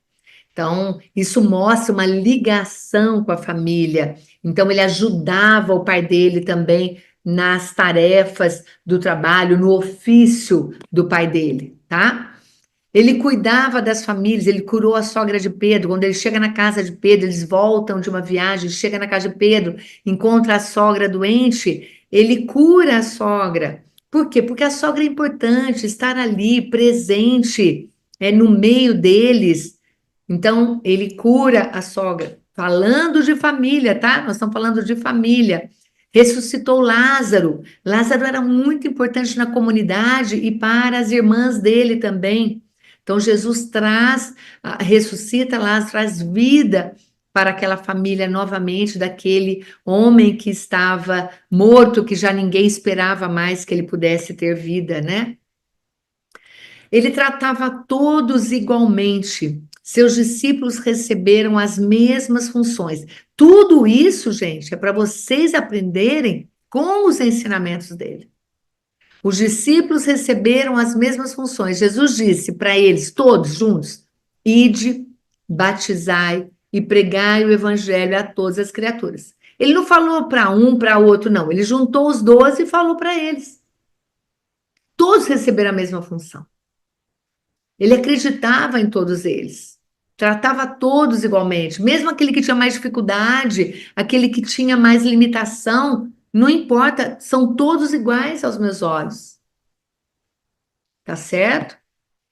Então, isso mostra uma ligação com a família. Então, ele ajudava o pai dele também nas tarefas do trabalho, no ofício do pai dele, tá? Ele cuidava das famílias, ele curou a sogra de Pedro. Quando ele chega na casa de Pedro, eles voltam de uma viagem, chega na casa de Pedro, encontra a sogra doente, ele cura a sogra. Por quê? Porque a sogra é importante, estar ali, presente, no meio deles. Então, ele cura a sogra. Falando de família, tá? Nós estamos falando de família. Ressuscitou Lázaro. Lázaro era muito importante na comunidade e para as irmãs dele também. Então, Jesus ressuscita Lázaro, traz vida para aquela família novamente, daquele homem que estava morto, que já ninguém esperava mais que ele pudesse ter vida, né? Ele tratava todos igualmente. Seus discípulos receberam as mesmas funções. Tudo isso, gente, é para vocês aprenderem com os ensinamentos dele. Os discípulos receberam as mesmas funções. Jesus disse para eles, todos juntos: ide, batizai e pregai o evangelho a todas as criaturas. Ele não falou para um, para outro, não. Ele juntou os 12 e falou para eles. Todos receberam a mesma função. Ele acreditava em todos eles. Tratava todos igualmente. Mesmo aquele que tinha mais dificuldade, aquele que tinha mais limitação, não importa, são todos iguais aos meus olhos. Tá certo?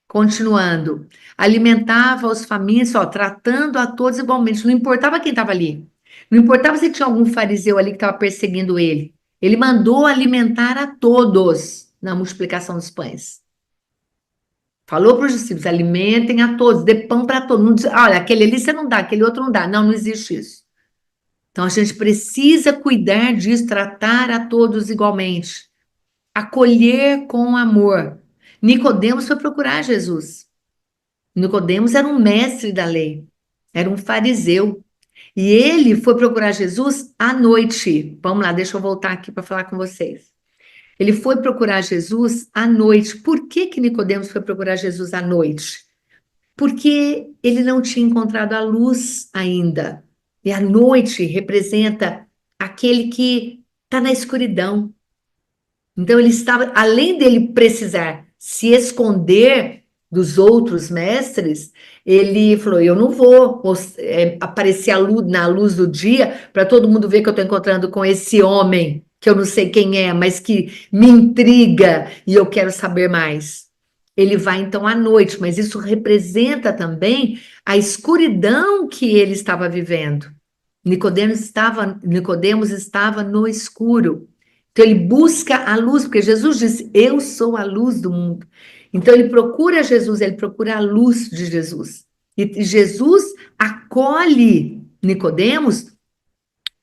Continuando. Alimentava os famintos, tratando a todos igualmente. Não importava quem estava ali. Não importava se tinha algum fariseu ali que estava perseguindo ele. Ele mandou alimentar a todos na multiplicação dos pães. Falou para os discípulos: alimentem a todos, dê pão para todos. Não diz, olha, aquele ali você não dá, aquele outro não dá. Não, não existe isso. Então, a gente precisa cuidar disso, tratar a todos igualmente. Acolher com amor. Nicodemos foi procurar Jesus. Nicodemos era um mestre da lei, era um fariseu. E ele foi procurar Jesus à noite. Vamos lá, deixa eu voltar aqui para falar com vocês. Ele foi procurar Jesus à noite. Por que que Nicodemos foi procurar Jesus à noite? Porque ele não tinha encontrado a luz ainda. E a noite representa aquele que está na escuridão. Então ele estava, além dele precisar se esconder dos outros mestres, ele falou: eu não vou aparecer na luz do dia para todo mundo ver que eu estou encontrando com esse homem, que eu não sei quem é, mas que me intriga e eu quero saber mais. Ele vai então à noite, mas isso representa também a escuridão que ele estava vivendo. Nicodemos estava no escuro. Então ele busca a luz, porque Jesus disse: eu sou a luz do mundo. Então ele procura Jesus, ele procura a luz de Jesus. E Jesus acolhe Nicodemos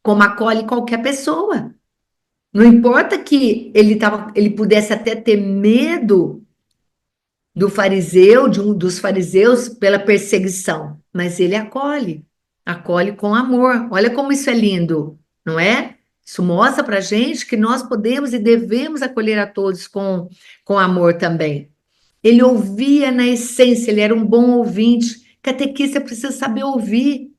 como acolhe qualquer pessoa. Não importa que ele pudesse até ter medo do fariseu, de um dos fariseus, pela perseguição, mas ele acolhe com amor. Olha como isso é lindo, não é? Isso mostra para a gente que nós podemos e devemos acolher a todos com amor também. Ele ouvia na essência, ele era um bom ouvinte. Catequista precisa saber ouvir.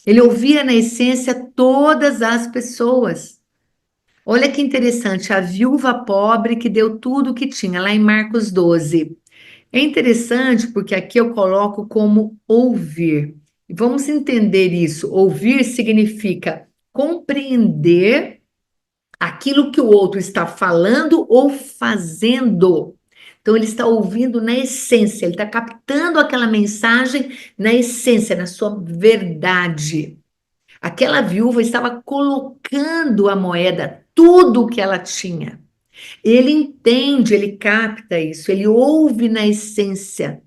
Ele ouvia na essência todas as pessoas. Olha que interessante, a viúva pobre que deu tudo o que tinha, lá em Marcos 12. É interessante porque aqui eu coloco como ouvir. Vamos entender isso. Ouvir significa compreender aquilo que o outro está falando ou fazendo. Então, ele está ouvindo na essência, ele está captando aquela mensagem na essência, na sua verdade. Aquela viúva estava colocando a moeda, tudo o que ela tinha. Ele entende, ele capta isso, ele ouve na essência.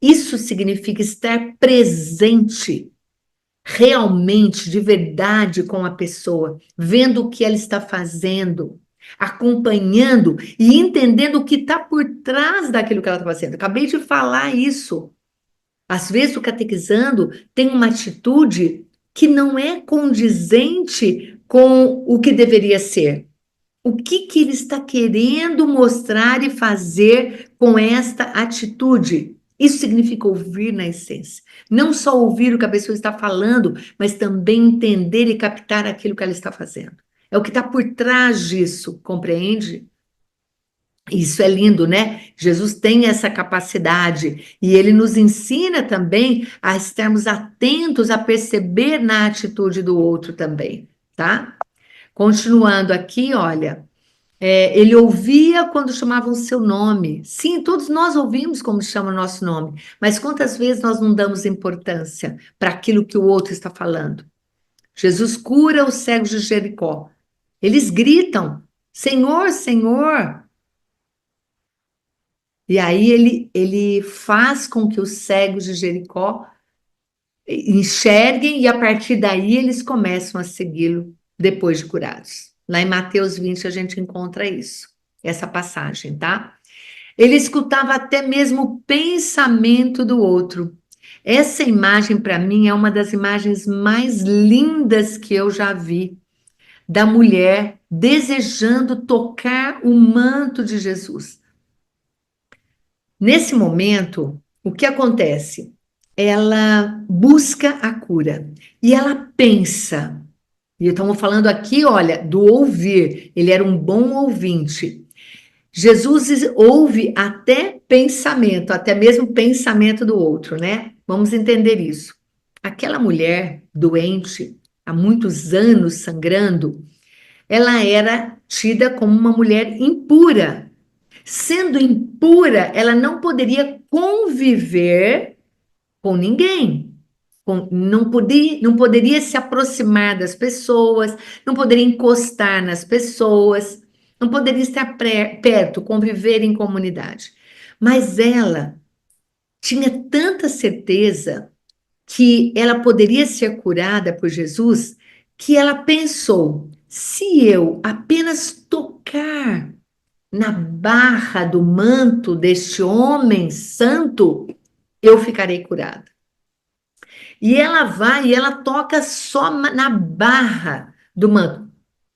Isso significa estar presente, realmente, de verdade com a pessoa, vendo o que ela está fazendo, acompanhando e entendendo o que está por trás daquilo que ela está fazendo. Acabei de falar isso. Às vezes o catequizando tem uma atitude que não é condizente com o que deveria ser. O que ele está querendo mostrar e fazer com esta atitude? Isso significa ouvir na essência. Não só ouvir o que a pessoa está falando, mas também entender e captar aquilo que ela está fazendo. É o que está por trás disso, compreende? Isso é lindo, né? Jesus tem essa capacidade e ele nos ensina também a estarmos atentos a perceber na atitude do outro também, tá? Continuando aqui, olha, ele ouvia quando chamavam o seu nome. Sim, todos nós ouvimos como chama o nosso nome, mas quantas vezes nós não damos importância para aquilo que o outro está falando? Jesus cura os cegos de Jericó. Eles gritam, Senhor, Senhor. E aí ele faz com que os cegos de Jericó enxerguem e a partir daí eles começam a segui-lo depois de curados. Lá em Mateus 20 a gente encontra isso, essa passagem, tá? Ele escutava até mesmo o pensamento do outro. Essa imagem, para mim, é uma das imagens mais lindas que eu já vi, da mulher desejando tocar o manto de Jesus. Nesse momento, o que acontece? Ela busca a cura e ela pensa. E estamos falando aqui, olha, do ouvir. Ele era um bom ouvinte. Jesus ouve até pensamento, até mesmo pensamento do outro, né? Vamos entender isso. Aquela mulher doente, há muitos anos sangrando, ela era tida como uma mulher impura. Sendo impura, ela não poderia conviver com ninguém. Não poderia se aproximar das pessoas, não poderia encostar nas pessoas, não poderia estar perto, conviver em comunidade. Mas ela tinha tanta certeza que ela poderia ser curada por Jesus, que ela pensou: se eu apenas tocar na barra do manto deste homem santo, eu ficarei curada. E ela vai e ela toca só na barra do manto.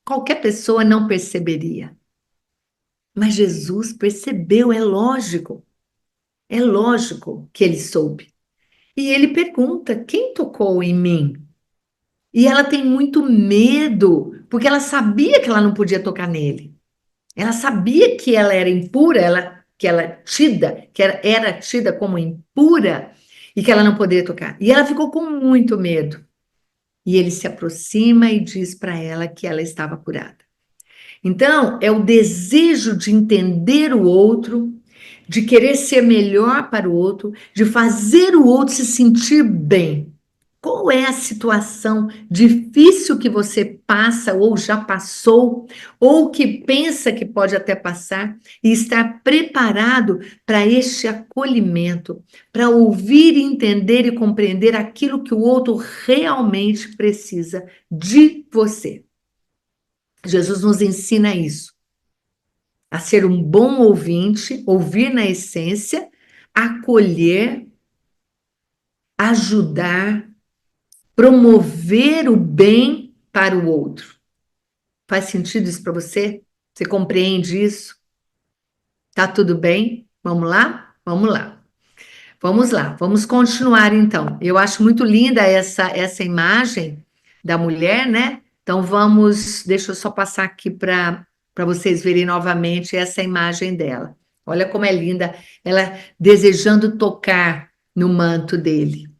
Qualquer pessoa não perceberia. Mas Jesus percebeu, é lógico que ele soube. E ele pergunta: quem tocou em mim? E ela tem muito medo, porque ela sabia que ela não podia tocar nele. Ela sabia que ela era impura, que era tida como impura e que ela não poderia tocar. E ela ficou com muito medo. E ele se aproxima e diz para ela que ela estava curada. Então, é o desejo de entender o outro, de querer ser melhor para o outro, de fazer o outro se sentir bem. Qual é a situação difícil que você passa ou já passou, ou que pensa que pode até passar, e estar preparado para este acolhimento, para ouvir, entender e compreender aquilo que o outro realmente precisa de você. Jesus nos ensina isso, a ser um bom ouvinte, ouvir na essência, acolher, ajudar, promover o bem para o outro. Faz sentido isso para você? Você compreende isso? Tá tudo bem? Vamos lá? Vamos lá. Vamos lá, vamos continuar então. Eu acho muito linda essa imagem da mulher, né? Então vamos, deixa eu só passar aqui para vocês verem novamente essa imagem dela. Olha como é linda, ela desejando tocar no manto dele.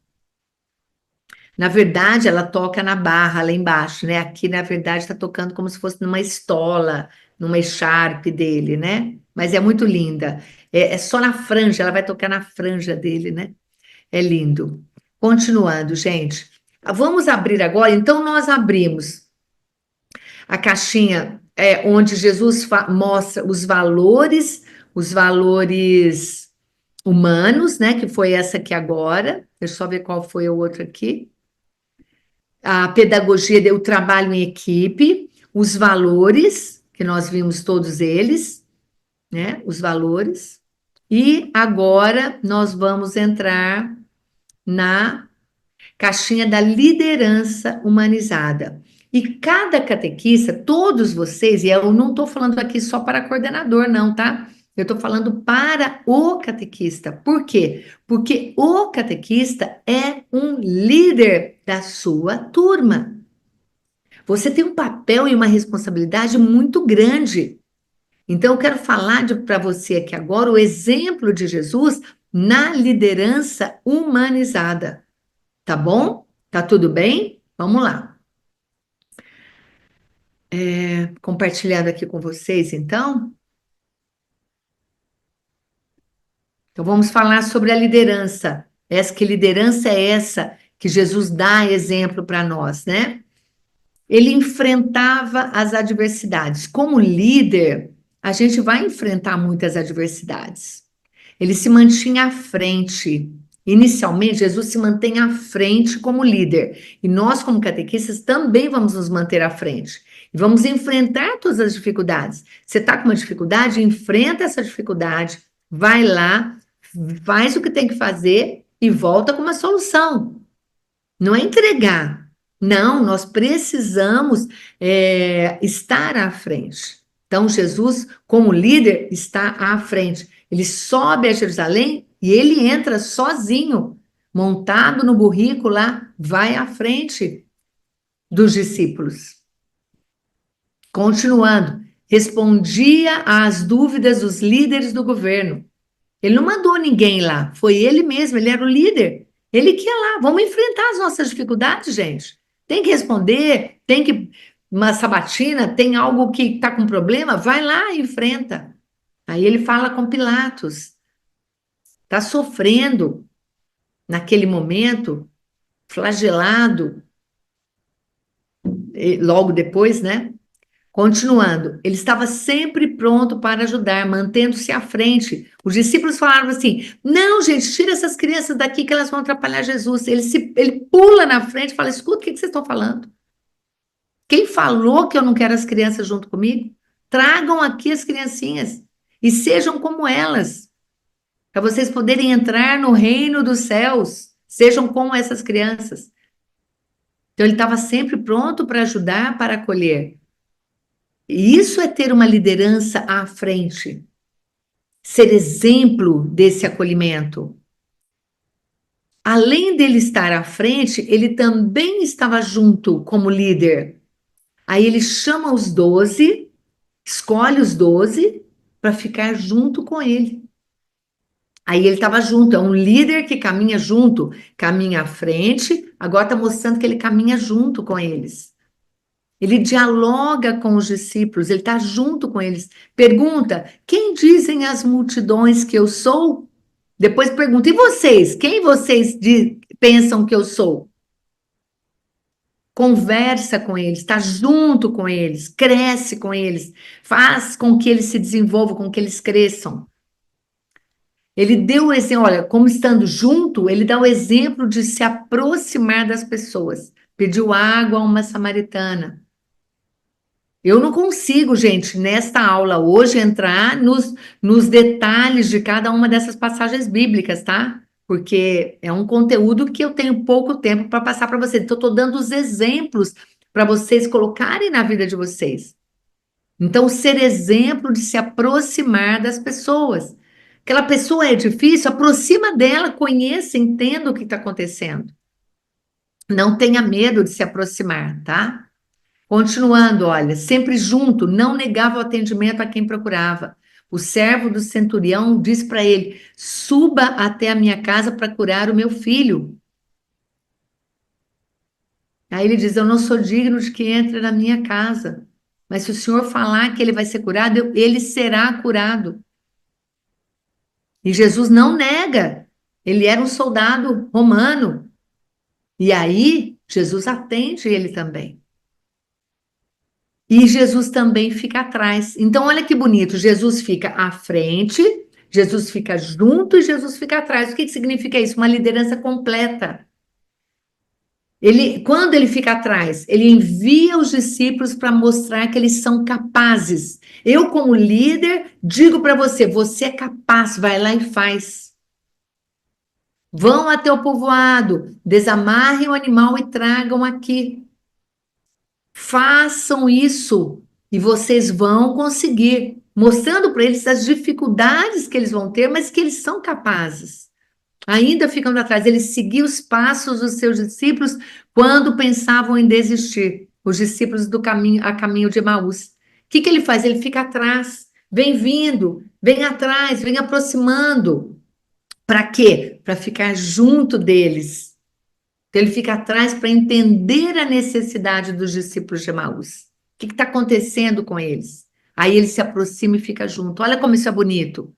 Na verdade, ela toca na barra lá embaixo, né? Aqui, na verdade, está tocando como se fosse numa estola, numa echarpe dele, né? Mas é muito linda. É só na franja, ela vai tocar na franja dele, né? É lindo. Continuando, gente. Vamos abrir agora. Então, nós abrimos a caixinha onde Jesus mostra os valores humanos, né? Que foi essa aqui agora. Deixa eu só ver qual foi o outro aqui. A pedagogia, o trabalho em equipe, os valores, que nós vimos todos eles, né? Os valores. E agora nós vamos entrar na caixinha da liderança humanizada. E cada catequista, todos vocês, e eu não estou falando aqui só para coordenador, não, tá? Eu estou falando para o catequista. Por quê? Porque o catequista é um líder da sua turma. Você tem um papel e uma responsabilidade muito grande. Então, eu quero falar para você aqui agora o exemplo de Jesus na liderança humanizada. Tá bom? Tá tudo bem? Vamos lá. Compartilhando aqui com vocês, então. Então, vamos falar sobre a liderança. Que liderança é essa que Jesus dá exemplo para nós, né? Ele enfrentava as adversidades. Como líder, a gente vai enfrentar muitas adversidades. Ele se mantinha à frente. Inicialmente, Jesus se mantém à frente como líder. E nós, como catequistas, também vamos nos manter à frente. E vamos enfrentar todas as dificuldades. Você está com uma dificuldade? Enfrenta essa dificuldade. Vai lá, faz o que tem que fazer e volta com uma solução. Não é entregar. Não, nós precisamos estar à frente. Então, Jesus, como líder, está à frente. Ele sobe a Jerusalém e ele entra sozinho, montado no burrico lá, vai à frente dos discípulos. Continuando, respondia às dúvidas dos líderes do governo. Ele não mandou ninguém lá, foi ele mesmo, ele era o líder. Ele que ia lá, vamos enfrentar as nossas dificuldades, gente. Tem que responder, tem que uma sabatina, tem algo que está com problema, vai lá e enfrenta. Aí ele fala com Pilatos, está sofrendo naquele momento, flagelado, logo depois, né? Continuando, ele estava sempre pronto para ajudar, mantendo-se à frente. Os discípulos falaram assim: não, gente, tira essas crianças daqui que elas vão atrapalhar Jesus. Ele pula na frente e fala: escuta, o que vocês estão falando? Quem falou que eu não quero as crianças junto comigo? Tragam aqui as criancinhas e sejam como elas, para vocês poderem entrar no reino dos céus. Sejam como essas crianças. Então, ele estava sempre pronto para ajudar, para acolher. E isso é ter uma liderança à frente, ser exemplo desse acolhimento. Além dele estar à frente, ele também estava junto como líder. Aí ele chama os 12, escolhe os 12 para ficar junto com ele. Aí ele estava junto, é um líder que caminha junto, caminha à frente, agora está mostrando que ele caminha junto com eles. Ele dialoga com os discípulos, ele está junto com eles. Pergunta: quem dizem as multidões que eu sou? Depois pergunta: e vocês? Quem vocês pensam que eu sou? conversa com eles, está junto com eles, cresce com eles, faz com que eles se desenvolvam, com que eles cresçam. Ele deu o exemplo, olha, como estando junto, ele dá o exemplo de se aproximar das pessoas. Pediu água a uma samaritana. Eu não consigo, gente, nesta aula hoje, entrar nos detalhes de cada uma dessas passagens bíblicas, tá? Porque é um conteúdo que eu tenho pouco tempo para passar para vocês. Então, eu estou dando os exemplos para vocês colocarem na vida de vocês. Então, ser exemplo de se aproximar das pessoas. Aquela pessoa é difícil, aproxima dela, conheça, entenda o que está acontecendo. Não tenha medo de se aproximar, tá? Continuando, olha, sempre junto, não negava o atendimento a quem procurava. O servo do centurião disse para ele: suba até a minha casa para curar o meu filho. Aí ele diz: eu não sou digno de que entre na minha casa, mas se o senhor falar que ele vai ser curado, ele será curado. E Jesus não nega, ele era um soldado romano. E aí, Jesus atende ele também. E Jesus também fica atrás. Então, olha que bonito, Jesus fica à frente, Jesus fica junto e Jesus fica atrás. O que significa isso? Uma liderança completa. Quando ele fica atrás, ele envia os discípulos para mostrar que eles são capazes. Eu, como líder, digo para você, você é capaz, vai lá e faz. Vão até o povoado, desamarrem o animal e tragam aqui. Façam isso e vocês vão conseguir, mostrando para eles as dificuldades que eles vão ter, mas que eles são capazes. Ainda ficando atrás, ele seguiu os passos dos seus discípulos quando pensavam em desistir, os discípulos do caminho de Emaús. O que ele faz? Ele fica atrás, vem vindo, vem atrás, vem aproximando. Para quê? Para ficar junto deles. Então, ele fica atrás para entender a necessidade dos discípulos de Emaús. O que está acontecendo com eles? Aí ele se aproxima e fica junto. Olha como isso é bonito.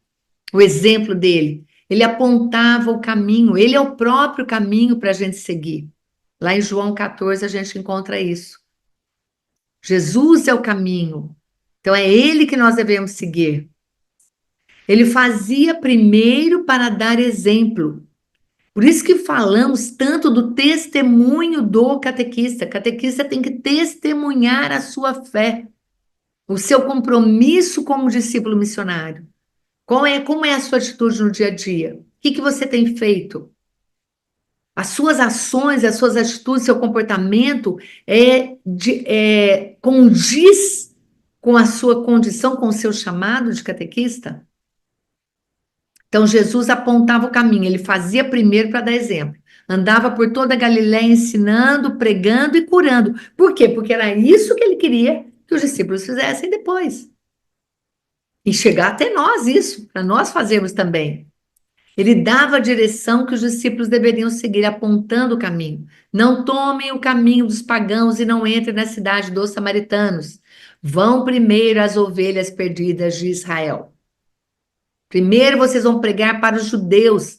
O exemplo dele. Ele apontava o caminho. Ele é o próprio caminho para a gente seguir. Lá em João 14 a gente encontra isso. Jesus é o caminho. Então é ele que nós devemos seguir. Ele fazia primeiro para dar exemplo. Por isso que falamos tanto do testemunho do catequista. O catequista tem que testemunhar a sua fé, o seu compromisso como discípulo missionário. Como é a sua atitude no dia a dia? O que você tem feito? As suas ações, as suas atitudes, seu comportamento condiz com a sua condição, com o seu chamado de catequista? Então, Jesus apontava o caminho, ele fazia primeiro para dar exemplo. Andava por toda a Galiléia ensinando, pregando e curando. Por quê? Porque era isso que ele queria que os discípulos fizessem depois. E chegar até nós isso, para nós fazermos também. Ele dava a direção que os discípulos deveriam seguir, apontando o caminho. Não tomem o caminho dos pagãos e não entrem na cidade dos samaritanos. Vão primeiro às ovelhas perdidas de Israel. Primeiro vocês vão pregar para os judeus,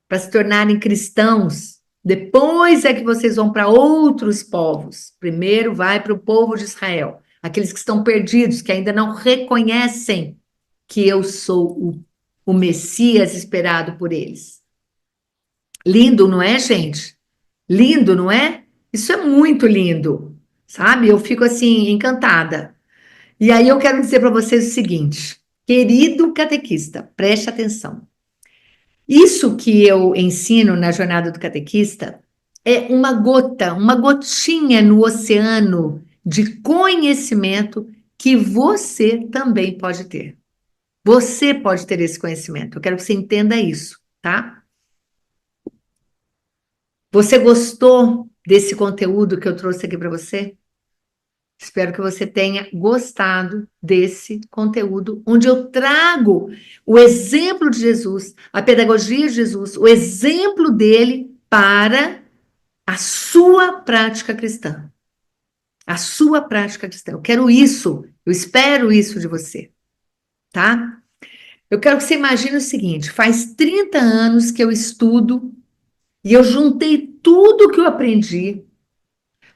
para se tornarem cristãos. Depois é que vocês vão para outros povos. Primeiro vai para o povo de Israel. Aqueles que estão perdidos, que ainda não reconhecem que eu sou o Messias esperado por eles. Lindo, não é, gente? Lindo, não é? Isso é muito lindo, sabe? Eu fico assim, encantada. E aí eu quero dizer para vocês o seguinte, querido catequista, preste atenção. Isso que eu ensino na jornada do catequista é uma gotinha no oceano de conhecimento que você também pode ter. Você pode ter esse conhecimento. Eu quero que você entenda isso, tá? Você gostou desse conteúdo que eu trouxe aqui para você? Espero que você tenha gostado desse conteúdo, onde eu trago o exemplo de Jesus, a pedagogia de Jesus, o exemplo dele para a sua prática cristã. A sua prática cristã. Eu quero isso, eu espero isso de você, tá? Eu quero que você imagine o seguinte, faz 30 anos que eu estudo e eu juntei tudo que eu aprendi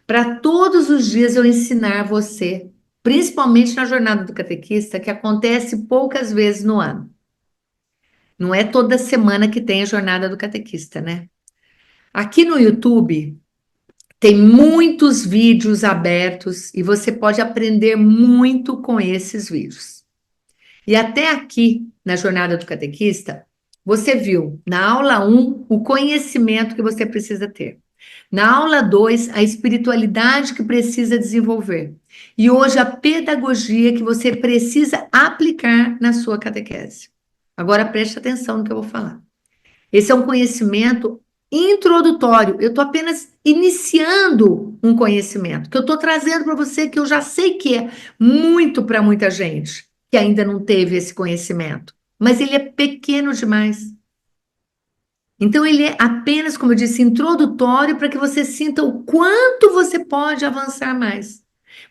para todos os dias eu ensinar você, principalmente na jornada do catequista, que acontece poucas vezes no ano. Não é toda semana que tem a jornada do catequista, né? Aqui no YouTube tem muitos vídeos abertos e você pode aprender muito com esses vídeos. E até aqui, na jornada do catequista, você viu, na aula 1, o conhecimento que você precisa ter. Na aula 2, a espiritualidade que precisa desenvolver. E hoje, a pedagogia que você precisa aplicar na sua catequese. Agora, preste atenção no que eu vou falar. Esse é um conhecimento introdutório. Eu estou apenas iniciando um conhecimento, que eu estou trazendo para você, que eu já sei que é muito para muita gente, que ainda não teve esse conhecimento. Mas ele é pequeno demais. Então, ele é apenas, como eu disse, introdutório para que você sinta o quanto você pode avançar mais.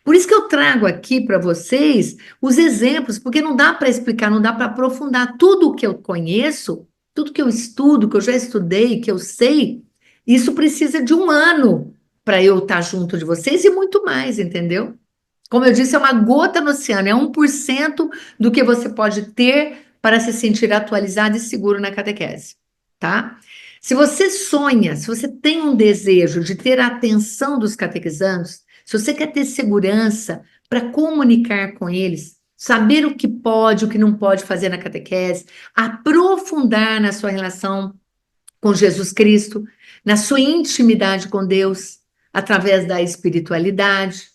Por isso que eu trago aqui para vocês os exemplos, porque não dá para explicar, não dá para aprofundar tudo o que eu conheço, tudo que eu estudo, que eu já estudei, que eu sei, isso precisa de 1 ano para eu estar junto de vocês e muito mais, entendeu? Como eu disse, é uma gota no oceano, é 1% do que você pode ter para se sentir atualizado e seguro na catequese, tá? Se você sonha, se você tem um desejo de ter a atenção dos catequizandos, se você quer ter segurança para comunicar com eles, saber o que pode, o que não pode fazer na catequese, aprofundar na sua relação com Jesus Cristo, na sua intimidade com Deus, através da espiritualidade,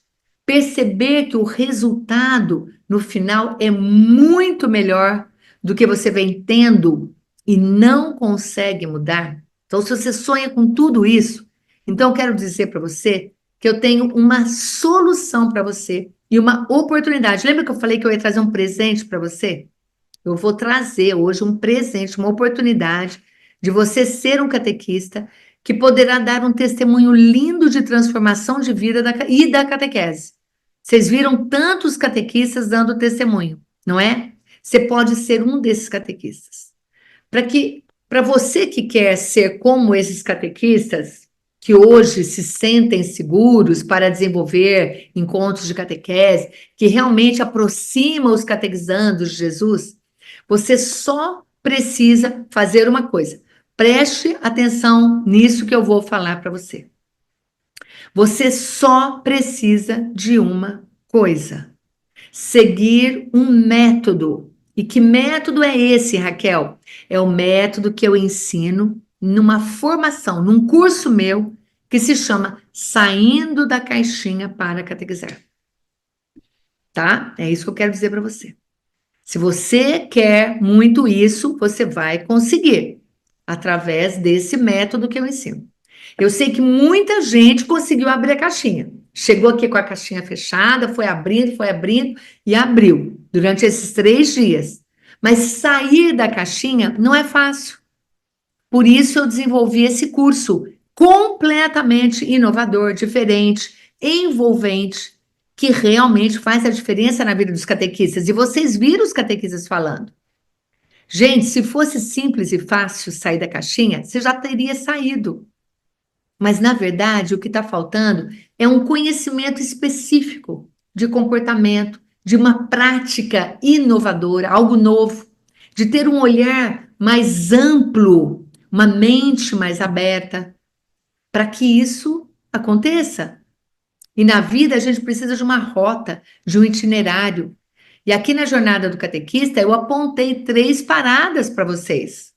perceber que o resultado no final é muito melhor do que você vem tendo e não consegue mudar. Então, se você sonha com tudo isso, então eu quero dizer para você que eu tenho uma solução para você e uma oportunidade. Lembra que eu falei que eu ia trazer um presente para você? Eu vou trazer hoje um presente, uma oportunidade de você ser um catequista que poderá dar um testemunho lindo de transformação de vida e da catequese. Vocês viram tantos catequistas dando testemunho, não é? Você pode ser um desses catequistas. Para você que quer ser como esses catequistas, que hoje se sentem seguros para desenvolver encontros de catequese, que realmente aproximam os catequizandos de Jesus, você só precisa fazer uma coisa. Preste atenção nisso que eu vou falar para você. Você só precisa de uma coisa: seguir um método. E que método é esse, Raquel? É o método que eu ensino numa formação, num curso meu, que se chama Saindo da Caixinha para Catequizar. Tá? É isso que eu quero dizer para você. Se você quer muito isso, você vai conseguir, através desse método que eu ensino. Eu sei que muita gente conseguiu abrir a caixinha. Chegou aqui com a caixinha fechada, foi abrindo e abriu durante esses 3 dias. Mas sair da caixinha não é fácil. Por isso eu desenvolvi esse curso completamente inovador, diferente, envolvente, que realmente faz a diferença na vida dos catequistas. E vocês viram os catequistas falando. Gente, se fosse simples e fácil sair da caixinha, você já teria saído. Mas, na verdade, o que está faltando é um conhecimento específico de comportamento, de uma prática inovadora, algo novo, de ter um olhar mais amplo, uma mente mais aberta, para que isso aconteça. E na vida a gente precisa de uma rota, de um itinerário. E aqui na jornada do catequista eu apontei 3 paradas para vocês.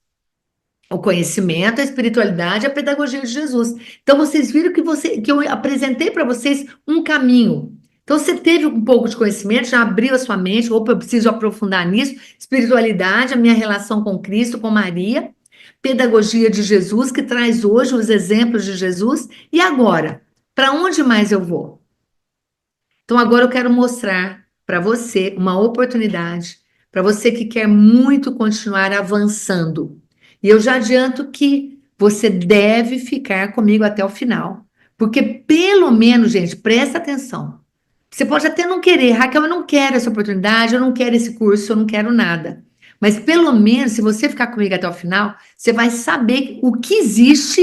O conhecimento, a espiritualidade e a pedagogia de Jesus. Então, vocês viram que eu apresentei para vocês um caminho. Então, você teve um pouco de conhecimento, já abriu a sua mente, opa, eu preciso aprofundar nisso. Espiritualidade, a minha relação com Cristo, com Maria. Pedagogia de Jesus, que traz hoje os exemplos de Jesus. E agora? Para onde mais eu vou? Então, agora eu quero mostrar para você uma oportunidade, para você que quer muito continuar avançando. E eu já adianto que você deve ficar comigo até o final. Porque pelo menos, gente, presta atenção. Você pode até não querer, Raquel, eu não quero essa oportunidade, eu não quero esse curso, eu não quero nada. Mas pelo menos, se você ficar comigo até o final, você vai saber o que existe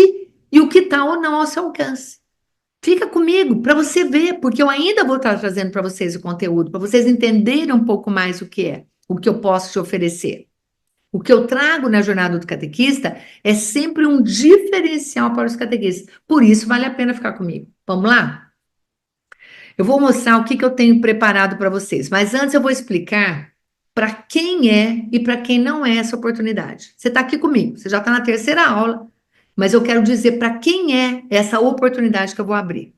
e o que está ou não ao seu alcance. Fica comigo para você ver, porque eu ainda vou estar trazendo para vocês o conteúdo, para vocês entenderem um pouco mais o que é, o que eu posso te oferecer. O que eu trago na jornada do catequista é sempre um diferencial para os catequistas. Por isso, vale a pena ficar comigo. Vamos lá? Eu vou mostrar o que eu tenho preparado para vocês, mas antes eu vou explicar para quem é e para quem não é essa oportunidade. Você está aqui comigo, você já está na terceira aula, mas eu quero dizer para quem é essa oportunidade que eu vou abrir.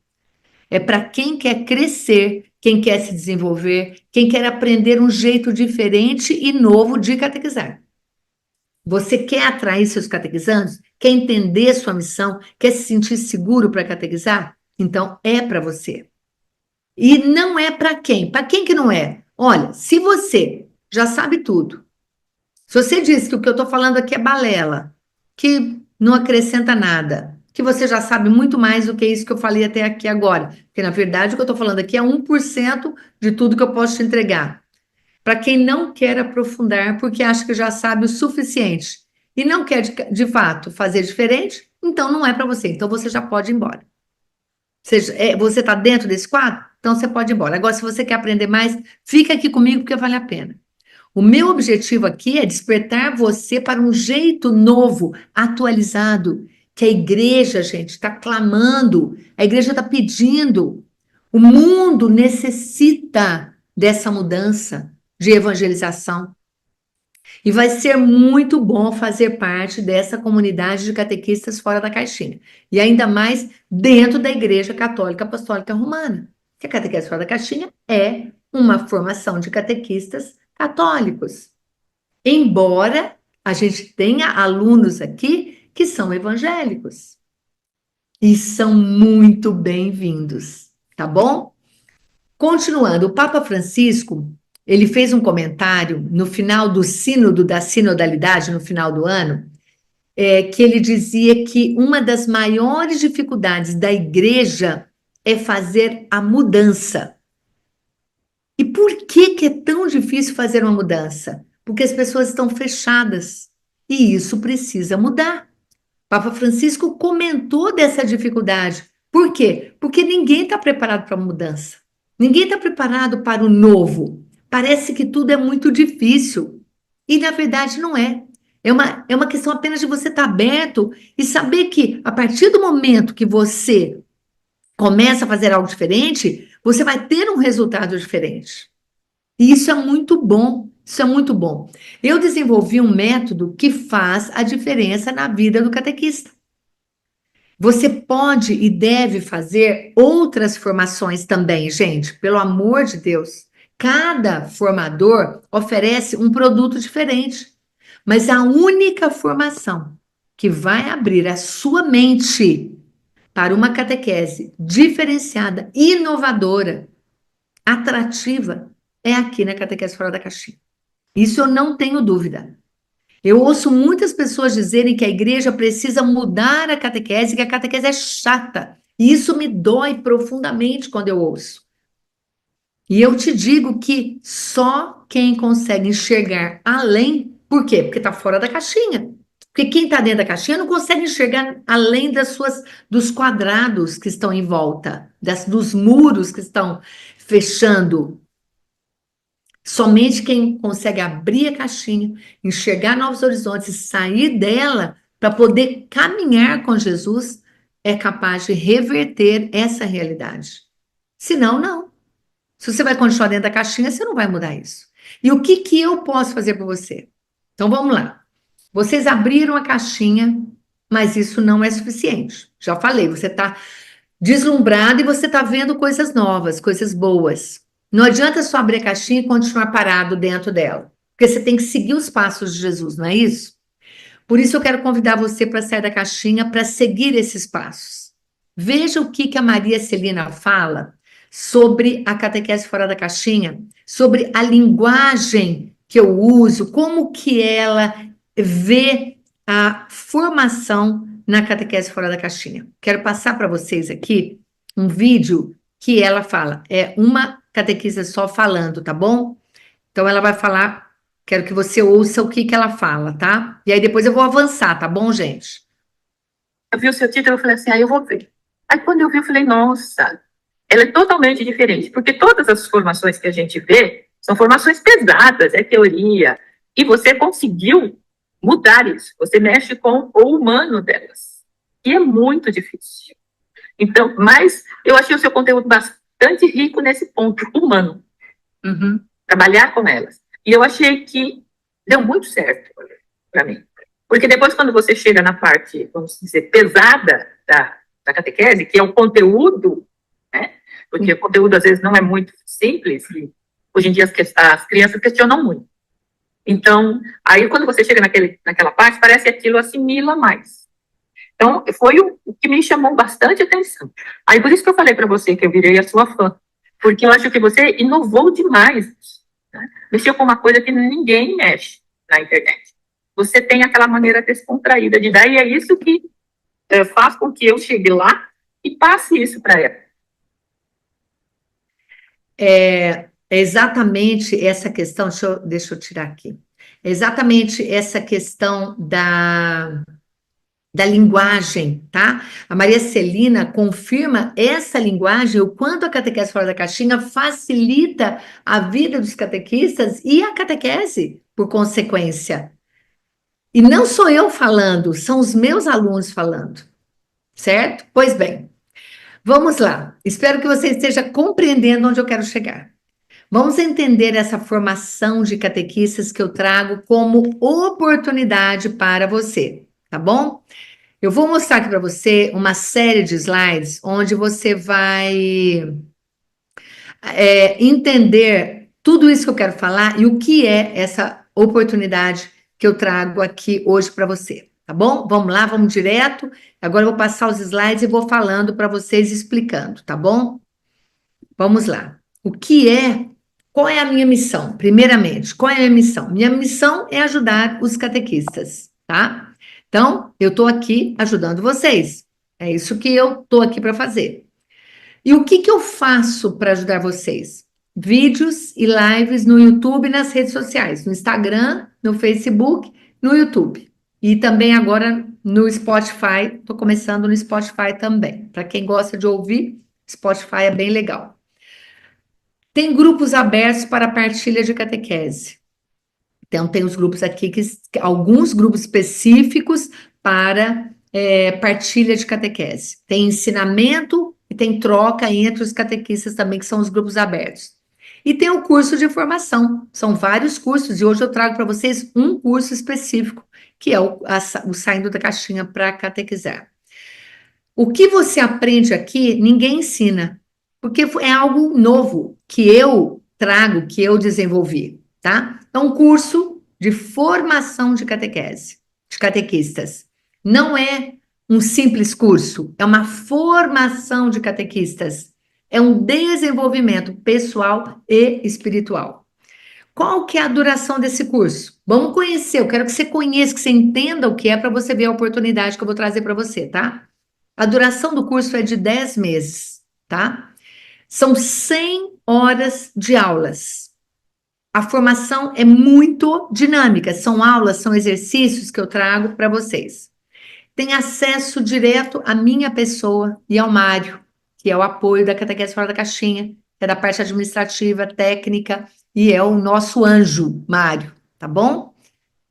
É para quem quer crescer, quem quer se desenvolver, quem quer aprender um jeito diferente e novo de catequizar. Você quer atrair seus catequizandos? Quer entender sua missão? Quer se sentir seguro para catequizar? Então é para você. E não é para quem? Para quem que não é? Olha, se você já sabe tudo, se você diz que o que eu estou falando aqui é balela, que não acrescenta nada, que você já sabe muito mais do que isso que eu falei até aqui agora, porque na verdade o que eu estou falando aqui é 1% de tudo que eu posso te entregar. Para quem não quer aprofundar porque acha que já sabe o suficiente e não quer de fato fazer diferente, então não é para você. Então você já pode ir embora. Você está dentro desse quadro? Então você pode ir embora. Agora, se você quer aprender mais, fica aqui comigo porque vale a pena. O meu objetivo aqui é despertar você para um jeito novo, atualizado, que a igreja, gente, está clamando, a igreja está pedindo. O mundo necessita dessa mudança de evangelização. E vai ser muito bom fazer parte dessa comunidade de catequistas fora da caixinha. E ainda mais dentro da Igreja Católica Apostólica Romana. Que a catequese fora da caixinha é uma formação de catequistas católicos. Embora a gente tenha alunos aqui que são evangélicos. E são muito bem-vindos, tá bom? Continuando, o Papa Francisco, ele fez um comentário no final do sínodo da sinodalidade, no final do ano, que ele dizia que uma das maiores dificuldades da igreja é fazer a mudança. E por que é tão difícil fazer uma mudança? Porque as pessoas estão fechadas e isso precisa mudar. Papa Francisco comentou dessa dificuldade. Por quê? Porque ninguém está preparado para a mudança. Ninguém está preparado para o novo. Parece que tudo é muito difícil. E, na verdade, não é. É uma questão apenas de você estar aberto e saber que, a partir do momento que você começa a fazer algo diferente, você vai ter um resultado diferente. E isso é muito bom. Isso é muito bom. Eu desenvolvi um método que faz a diferença na vida do catequista. Você pode e deve fazer outras formações também, gente, pelo amor de Deus. Cada formador oferece um produto diferente, mas a única formação que vai abrir a sua mente para uma catequese diferenciada, inovadora, atrativa, é aqui na Catequese Fora da Caixinha. Isso eu não tenho dúvida. Eu ouço muitas pessoas dizerem que a igreja precisa mudar a catequese, que a catequese é chata. E isso me dói profundamente quando eu ouço. E eu te digo que só quem consegue enxergar além, por quê? Porque está fora da caixinha. Porque quem está dentro da caixinha não consegue enxergar além dos quadrados que estão em volta, dos muros que estão fechando. Somente quem consegue abrir a caixinha, enxergar novos horizontes e sair dela para poder caminhar com Jesus é capaz de reverter essa realidade. Senão, não. Se você vai continuar dentro da caixinha, você não vai mudar isso. E o que eu posso fazer por você? Então, vamos lá. Vocês abriram a caixinha, mas isso não é suficiente. Já falei, você está deslumbrado e você está vendo coisas novas, coisas boas. Não adianta só abrir a caixinha e continuar parado dentro dela, porque você tem que seguir os passos de Jesus, não é isso? Por isso eu quero convidar você para sair da caixinha, para seguir esses passos. Veja o que a Maria Celina fala sobre a catequese fora da caixinha, sobre a linguagem que eu uso, como que ela vê a formação na catequese fora da caixinha. Quero passar para vocês aqui um vídeo que ela fala, é uma catequista só falando, tá bom? Então ela vai falar, quero que você ouça o que ela fala, tá? E aí depois eu vou avançar, tá bom, gente? Eu vi o seu título, eu falei assim, eu vou ver. Aí quando eu vi, eu falei, nossa, ela é totalmente diferente, porque todas as formações que a gente vê são formações pesadas, é teoria, e você conseguiu mudar isso, você mexe com o humano delas, e é muito difícil. Então, mas eu achei o seu conteúdo bastante rico nesse ponto humano, trabalhar com elas. E eu achei que deu muito certo para mim. Porque depois, quando você chega na parte, vamos dizer, pesada da catequese, que é o conteúdo, né? Porque o conteúdo, às vezes, não é muito simples, e hoje em dia as crianças questionam muito. Então, aí quando você chega naquela parte, parece que aquilo assimila mais. Então, foi o que me chamou bastante atenção. Aí, por isso que eu falei para você que eu virei a sua fã, porque eu acho que você inovou demais, né? Mexeu com uma coisa que ninguém mexe na internet. Você tem aquela maneira descontraída de dar, e é isso que faz com que eu chegue lá e passe isso para ela. É exatamente essa questão, deixa eu tirar aqui. É exatamente essa questão da linguagem, tá? A Maria Celina confirma essa linguagem, o quanto a catequese fora da caixinha facilita a vida dos catequistas e a catequese, por consequência. E não sou eu falando, são os meus alunos falando, certo? Pois bem, vamos lá. Espero que você esteja compreendendo onde eu quero chegar. Vamos entender essa formação de catequistas que eu trago como oportunidade para você, tá bom? Eu vou mostrar aqui para você uma série de slides onde você vai entender tudo isso que eu quero falar e o que é essa oportunidade que eu trago aqui hoje para você, tá bom? Vamos lá, vamos direto. Agora eu vou passar os slides e vou falando para vocês, explicando, tá bom? Vamos lá. Qual é a minha missão? Primeiramente, qual é a minha missão? Minha missão é ajudar os catequistas, tá? Então, eu estou aqui ajudando vocês. É isso que eu estou aqui para fazer. E o que eu faço para ajudar vocês? Vídeos e lives no YouTube e nas redes sociais, no Instagram, no Facebook, no YouTube. E também agora no Spotify, estou começando no Spotify também. Para quem gosta de ouvir, Spotify é bem legal. Tem grupos abertos para partilha de catequese. Então, tem os grupos aqui, alguns grupos específicos para partilha de catequese. Tem ensinamento e tem troca entre os catequistas também, que são os grupos abertos. E tem o curso de formação. São vários cursos, e hoje eu trago para vocês um curso específico, que é o Saindo da Caixinha para Catequizar. O que você aprende aqui, ninguém ensina, porque é algo novo que eu trago, que eu desenvolvi, tá? É um curso de formação de catequese, de catequistas. Não é um simples curso, é uma formação de catequistas. É um desenvolvimento pessoal e espiritual. Qual que é a duração desse curso? Vamos conhecer, eu quero que você conheça, que você entenda o que é, para você ver a oportunidade que eu vou trazer para você, tá? A duração do curso é de 10 meses, tá? São 100 horas de aulas. A formação é muito dinâmica, são aulas, são exercícios que eu trago para vocês. Tem acesso direto à minha pessoa e ao Mário, que é o apoio da Catequese Fora da Caixinha, que é da parte administrativa, técnica, e é o nosso anjo, Mário, tá bom?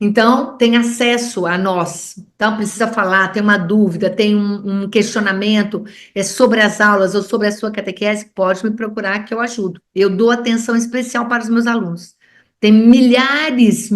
Então, tem acesso a nós. Então, precisa falar, tem uma dúvida, tem um questionamento sobre as aulas ou sobre a sua catequese, pode me procurar que eu ajudo. Eu dou atenção especial para os meus alunos. Tem milhares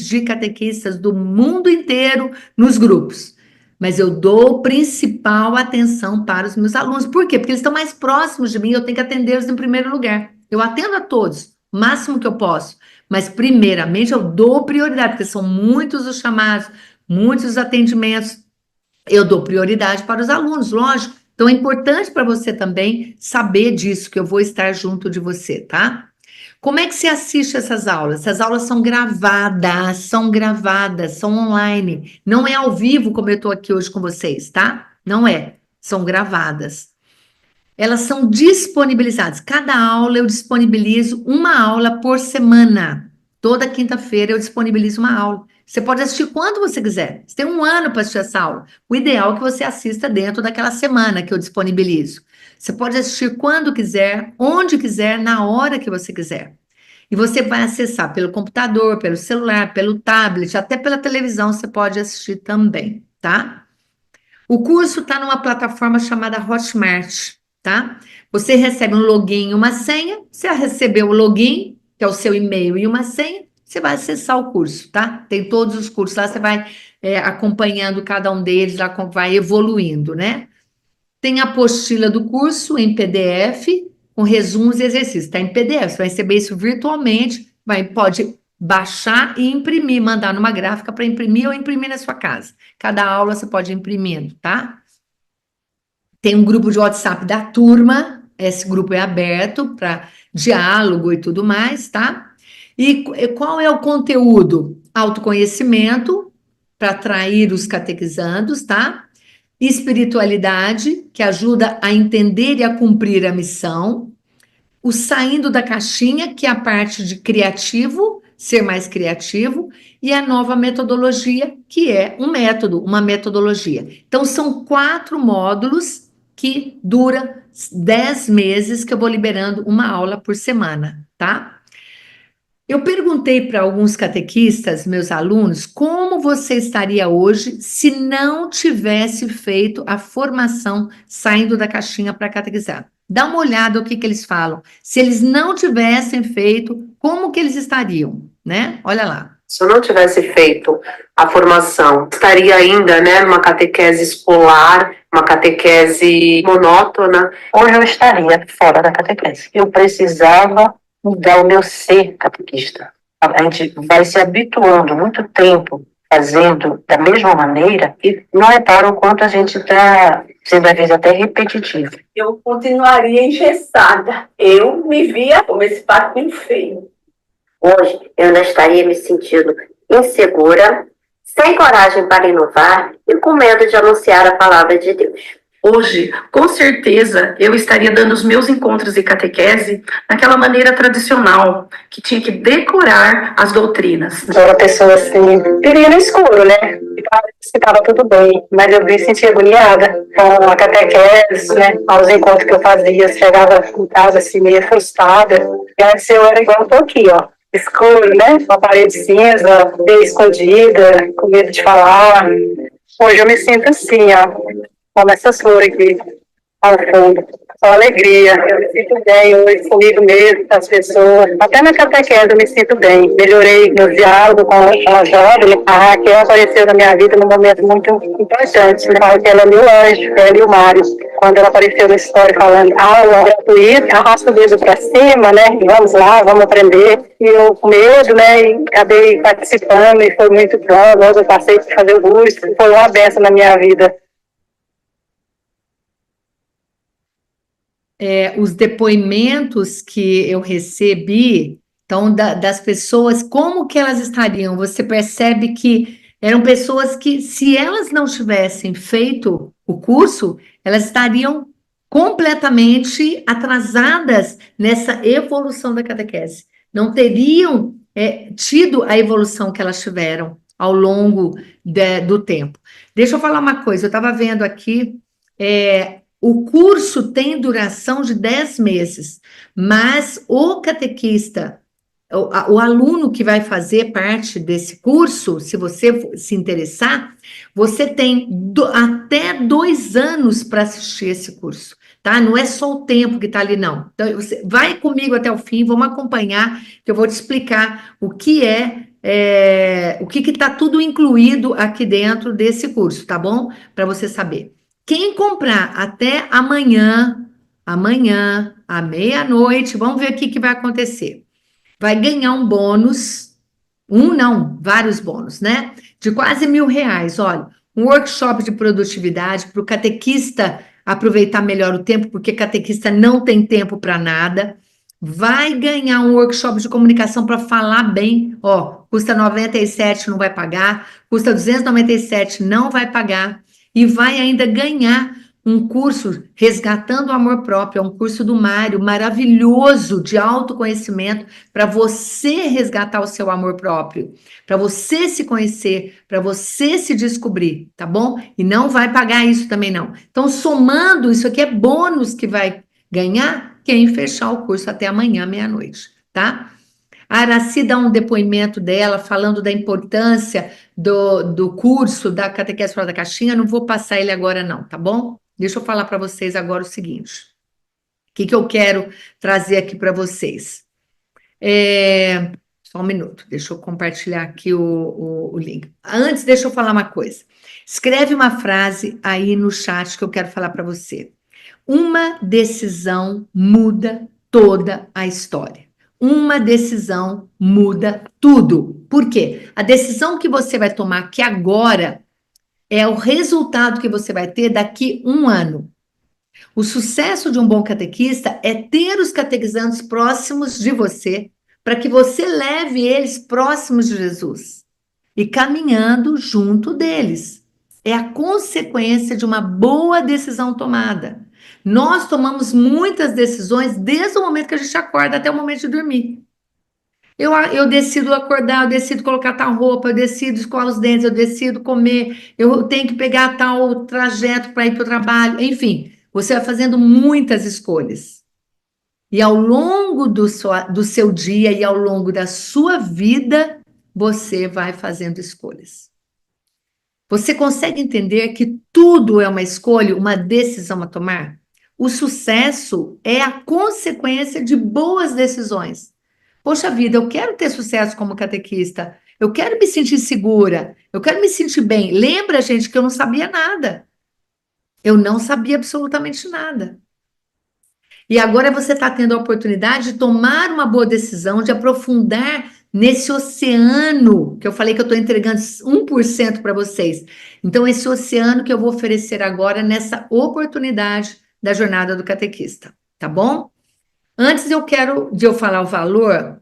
de catequistas do mundo inteiro nos grupos. Mas eu dou principal atenção para os meus alunos. Por quê? Porque eles estão mais próximos de mim, eu tenho que atendê-los em primeiro lugar. Eu atendo a todos, o máximo que eu posso. Mas, primeiramente, eu dou prioridade, porque são muitos os chamados, muitos os atendimentos. Eu dou prioridade para os alunos, lógico. Então, é importante para você também saber disso, que eu vou estar junto de você, tá? Como é que você assiste essas aulas? Essas aulas são gravadas, são online. Não é ao vivo, como eu estou aqui hoje com vocês, tá? Não é. São gravadas. Elas são disponibilizadas. Cada aula eu disponibilizo uma aula por semana. Toda quinta-feira eu disponibilizo uma aula. Você pode assistir quando você quiser. Você tem um ano para assistir essa aula. O ideal é que você assista dentro daquela semana que eu disponibilizo. Você pode assistir quando quiser, onde quiser, na hora que você quiser. E você vai acessar pelo computador, pelo celular, pelo tablet, até pela televisão você pode assistir também, tá? O curso está numa plataforma chamada Hotmart, tá? Você recebe um login e uma senha, você recebeu o login, que é o seu e-mail e uma senha, você vai acessar o curso, tá? Tem todos os cursos lá, você vai acompanhando cada um deles, lá vai evoluindo, né? Tem a apostila do curso em PDF, com resumos e exercícios. Está em PDF, você vai receber isso virtualmente, pode baixar e imprimir, mandar numa gráfica para imprimir ou imprimir na sua casa. Cada aula você pode ir imprimindo, tá? Tem um grupo de WhatsApp da turma, esse grupo é aberto para diálogo e tudo mais, tá? E qual é o conteúdo? Autoconhecimento, para atrair os catequizandos, tá? Espiritualidade, que ajuda a entender e a cumprir a missão. O saindo da caixinha, que é a parte de criativo, ser mais criativo. E a nova metodologia, que é um método, uma metodologia. Então, são 4 módulos que dura 10 meses, que eu vou liberando uma aula por semana, tá? Eu perguntei para alguns catequistas, meus alunos, como você estaria hoje se não tivesse feito a formação saindo da caixinha para catequizar. Dá uma olhada o que eles falam. Se eles não tivessem feito, como que eles estariam, né? Olha lá. Se eu não tivesse feito a formação, estaria ainda, né, numa catequese escolar, uma catequese monótona. Hoje eu estaria fora da catequese. Eu precisava mudar o meu ser catequista. A gente vai se habituando muito tempo fazendo da mesma maneira e não repara o quanto a gente está sendo, às vezes, até repetitivo. Eu continuaria engessada. Eu me via como esse patinho feio. Hoje, eu ainda estaria me sentindo insegura, sem coragem para inovar e com medo de anunciar a palavra de Deus. Hoje, com certeza, eu estaria dando os meus encontros de catequese naquela maneira tradicional, que tinha que decorar as doutrinas. Eu era uma pessoa assim, vivia no escuro, né? Que estava tudo bem, mas eu me sentia agoniada com a catequese, né? Aos encontros que eu fazia, chegava em casa assim, meio frustrada. E antes eu era igual eu tô aqui, ó. Escuro, né? Uma parede cinza, meio escondida, com medo de falar. Hoje eu me sinto assim, ó. Como essas flores aqui, ao fundo. Só alegria. Eu me sinto bem hoje, comigo mesmo, com as pessoas. Até na catequese eu me sinto bem. Melhorei meu diálogo com a jovem. A Raquel apareceu na minha vida num momento muito importante. Né? Ela é meu anjo, ela e o Mário. Quando ela apareceu na história falando aula gratuita, arrasta o dedo para cima, né? Vamos lá, vamos aprender. E eu com medo, né? E acabei participando e foi muito bom. Logo eu passei para fazer o curso. Foi uma benção na minha vida. Os depoimentos que eu recebi, então, das pessoas, como que elas estariam? Você percebe que eram pessoas que, se elas não tivessem feito o curso, elas estariam completamente atrasadas nessa evolução da catequese. Não teriam tido a evolução que elas tiveram ao longo do tempo. Deixa eu falar uma coisa, eu estava vendo aqui... O curso tem duração de 10 meses, mas o catequista, o aluno que vai fazer parte desse curso, se você se interessar, você tem até 2 anos para assistir esse curso, tá? Não é só o tempo que está ali, não. Então, você vai comigo até o fim, vamos acompanhar, que eu vou te explicar o que o que está tudo incluído aqui dentro desse curso, tá bom? Para você saber. Quem comprar até amanhã, à meia-noite, vamos ver o que vai acontecer. Vai ganhar um bônus, vários bônus, né? De quase R$1.000, olha. Um workshop de produtividade para o catequista aproveitar melhor o tempo, porque catequista não tem tempo para nada. Vai ganhar um workshop de comunicação para falar bem, ó, custa R$97, não vai pagar, custa R$297, não vai pagar. E vai ainda ganhar um curso Resgatando o Amor Próprio, é um curso do Mário, maravilhoso, de autoconhecimento, para você resgatar o seu amor próprio, para você se conhecer, para você se descobrir, tá bom? E não vai pagar isso também não. Então, somando, isso aqui é bônus que vai ganhar quem fechar o curso até amanhã, meia-noite, tá? A Araci dá um depoimento dela, falando da importância do curso da Catequese Fora da Caixinha, não vou passar ele agora não, tá bom? Deixa eu falar para vocês agora o seguinte, o que eu quero trazer aqui para vocês. Só um minuto, deixa eu compartilhar aqui o link. Antes, deixa eu falar uma coisa. Escreve uma frase aí no chat que eu quero falar para você. Uma decisão muda toda a história. Uma decisão muda tudo. Por quê? A decisão que você vai tomar aqui agora é o resultado que você vai ter daqui 1 ano. O sucesso de um bom catequista é ter os catequizandos próximos de você, para que você leve eles próximos de Jesus e caminhando junto deles. É a consequência de uma boa decisão tomada. Nós tomamos muitas decisões desde o momento que a gente acorda até o momento de dormir. Eu decido acordar, eu decido colocar tal roupa, eu decido escovar os dentes, eu decido comer, eu tenho que pegar tal trajeto para ir para o trabalho, enfim, você vai fazendo muitas escolhas. E ao longo do seu dia e ao longo da sua vida, você vai fazendo escolhas. Você consegue entender que tudo é uma escolha, uma decisão a tomar? O sucesso é a consequência de boas decisões. Poxa vida, eu quero ter sucesso como catequista, eu quero me sentir segura, eu quero me sentir bem. Lembra, gente, que eu não sabia nada. Eu não sabia absolutamente nada. E agora você está tendo a oportunidade de tomar uma boa decisão, de aprofundar nesse oceano, que eu falei que eu estou entregando 1% para vocês. Então, esse oceano que eu vou oferecer agora nessa oportunidade da jornada do catequista, tá bom? Antes de eu falar o valor,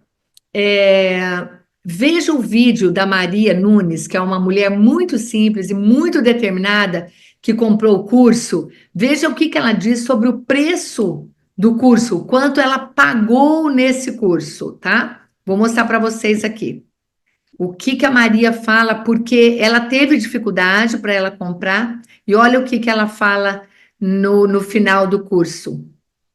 veja o vídeo da Maria Nunes, que é uma mulher muito simples e muito determinada, que comprou o curso. Veja o que ela diz sobre o preço do curso, o quanto ela pagou nesse curso, tá? Vou mostrar para vocês aqui. O que a Maria fala, porque ela teve dificuldade para ela comprar, e olha o que ela fala no final do curso.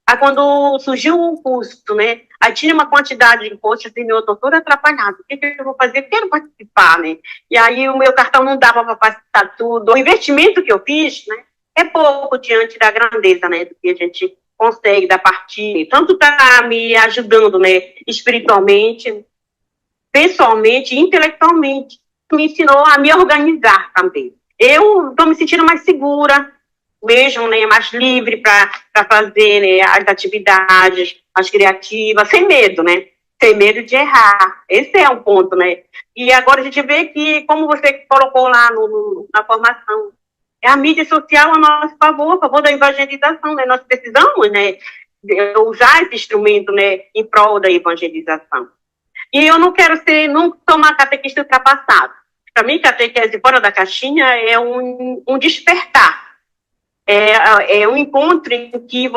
Aí quando surgiu o curso, né, aí tinha uma quantidade de posts, assim, eu tô toda atrapalhada, o que eu vou fazer? Quero participar, né, e aí o meu cartão não dava para participar tudo, o investimento que eu fiz, né, é pouco diante da grandeza, né, do que a gente consegue da partir, tanto tá me ajudando, né, espiritualmente, pessoalmente, intelectualmente, me ensinou a me organizar também. Eu tô me sentindo mais segura, mesmo, né, mais livre para fazer, né, as atividades, as criativas, sem medo, né, sem medo de errar. Esse é um ponto, né. E agora a gente vê que, como você colocou lá na formação, é a mídia social a nosso favor, a favor da evangelização, né, nós precisamos, né, usar esse instrumento, né, em prol da evangelização. E eu não quero não tomar catequista ultrapassado. Para mim, catequese fora da caixinha é um despertar. É um encontro em que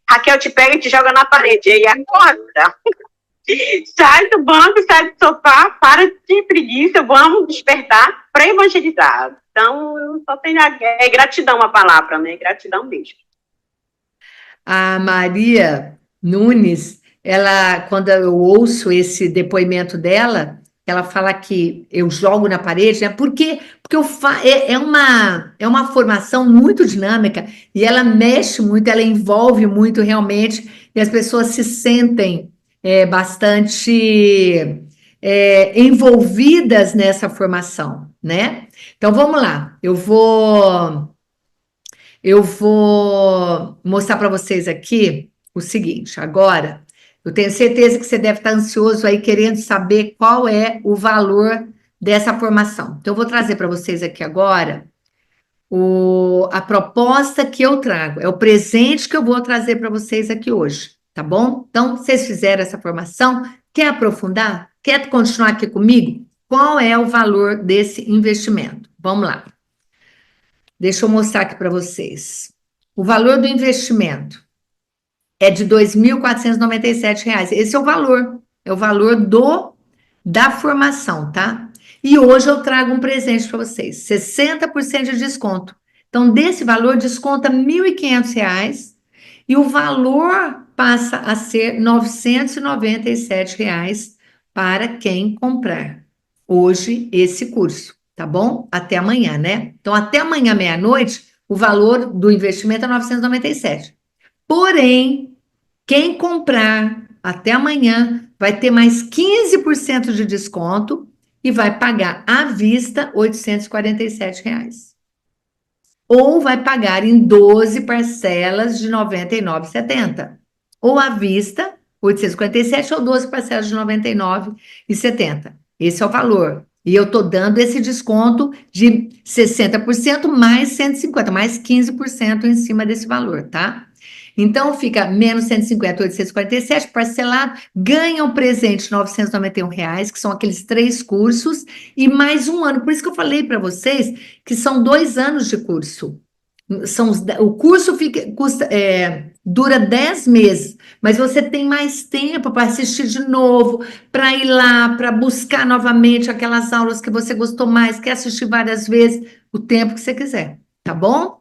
Raquel te pega e te joga na parede, e acorda. Sai do banco, sai do sofá, para de preguiça, vamos despertar para evangelizar. Então, eu só tenho gratidão a palavra, né? Gratidão mesmo. A Maria Nunes, quando eu ouço esse depoimento dela, ela fala que eu jogo na parede, né? Porque é uma formação muito dinâmica e ela mexe muito, ela envolve muito realmente, e as pessoas se sentem bastante envolvidas nessa formação, né? Então vamos lá, eu vou mostrar para vocês aqui o seguinte, agora. Eu tenho certeza que você deve estar ansioso aí, querendo saber qual é o valor dessa formação. Então, eu vou trazer para vocês aqui agora a proposta que eu trago. É o presente que eu vou trazer para vocês aqui hoje, tá bom? Então, vocês fizeram essa formação, quer aprofundar? Quer continuar aqui comigo? Qual é o valor desse investimento? Vamos lá. Deixa eu mostrar aqui para vocês. o valor do investimento é de R$ 2.497. Esse é o valor da formação, tá? E hoje eu trago um presente para vocês, 60% de desconto. Então, desse valor, desconta R$ 1.500 e o valor passa a ser R$ 997 para quem comprar hoje esse curso, tá bom? Até amanhã, né? Então, até amanhã, meia-noite, o valor do investimento é 997. Porém, quem comprar até amanhã vai ter mais 15% de desconto e vai pagar à vista R$ 847. Ou vai pagar em 12 parcelas de R$ 99,70. Ou à vista, 847 ou 12 parcelas de R$ 99,70. Esse é o valor. E eu estou dando esse desconto de 60% mais 150, mais 15% em cima desse valor, tá? Então, fica menos 150, 847, parcelado, ganha um presente de R$ 991, que são aqueles 3 cursos, e mais um ano. Por isso que eu falei para vocês que são 2 anos de curso. O curso dura 10 meses, mas você tem mais tempo para assistir de novo, para ir lá, para buscar novamente aquelas aulas que você gostou mais, quer assistir várias vezes, o tempo que você quiser, tá bom?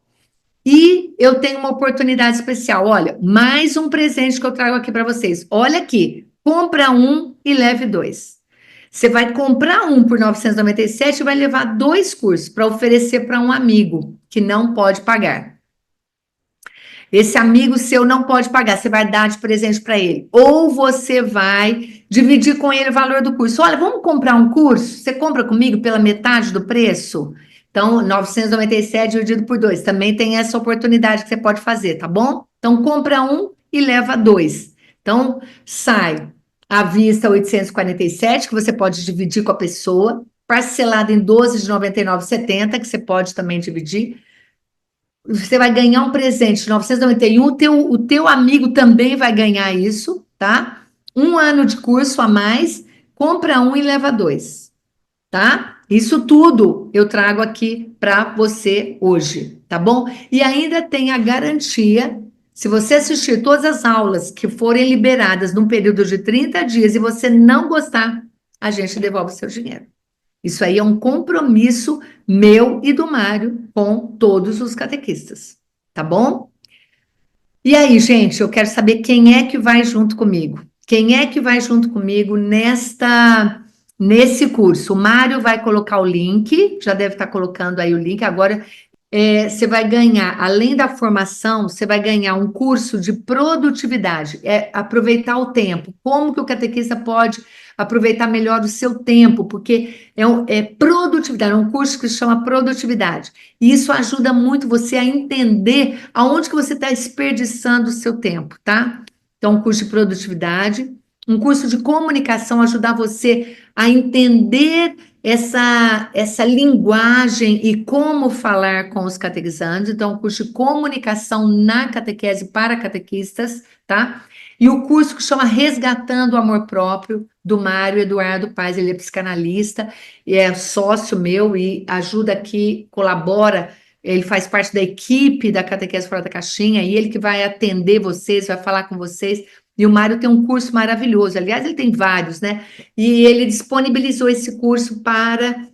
E eu tenho uma oportunidade especial, olha, mais um presente que eu trago aqui para vocês. Olha aqui, compra um e leve 2. Você vai comprar um por 997 e vai levar 2 cursos para oferecer para um amigo que não pode pagar. Esse amigo seu não pode pagar, você vai dar de presente para ele. Ou você vai dividir com ele o valor do curso. Olha, vamos comprar um curso? Você compra comigo pela metade do preço? Então, 997 dividido por 2. Também tem essa oportunidade que você pode fazer, tá bom? Então, compra um e leva 2. Então, sai à vista 847, que você pode dividir com a pessoa, parcelado em 12 de R$ 99,70, que você pode também dividir. Você vai ganhar um presente de 991, o teu amigo também vai ganhar isso, tá? 1 ano de curso a mais, compra um e leva 2, tá? Isso tudo eu trago aqui para você hoje, tá bom? E ainda tem a garantia, se você assistir todas as aulas que forem liberadas num período de 30 dias e você não gostar, a gente devolve o seu dinheiro. Isso aí é um compromisso meu e do Mário com todos os catequistas, tá bom? E aí, gente, eu quero saber quem é que vai junto comigo. Quem é que vai junto comigo nesse curso? O Mário vai colocar o link, já deve estar colocando aí o link. Agora, você vai ganhar, além da formação, você vai ganhar um curso de produtividade, aproveitar o tempo. Como que o catequista pode aproveitar melhor o seu tempo? Porque é produtividade, é um curso que se chama produtividade. E isso ajuda muito você a entender aonde que você está desperdiçando o seu tempo, tá? Então, um curso de produtividade, um curso de comunicação, ajudar você a entender essa linguagem e como falar com os catequizandos. Então, um curso de comunicação na catequese para catequistas, tá? E o curso que chama Resgatando o Amor Próprio, do Mário Eduardo Paes. Ele é psicanalista, é sócio meu e ajuda aqui, colabora. Ele faz parte da equipe da Catequese Fora da Caixinha, e ele que vai atender vocês, vai falar com vocês. E o Mário tem um curso maravilhoso, aliás, ele tem vários, né? E ele disponibilizou esse curso para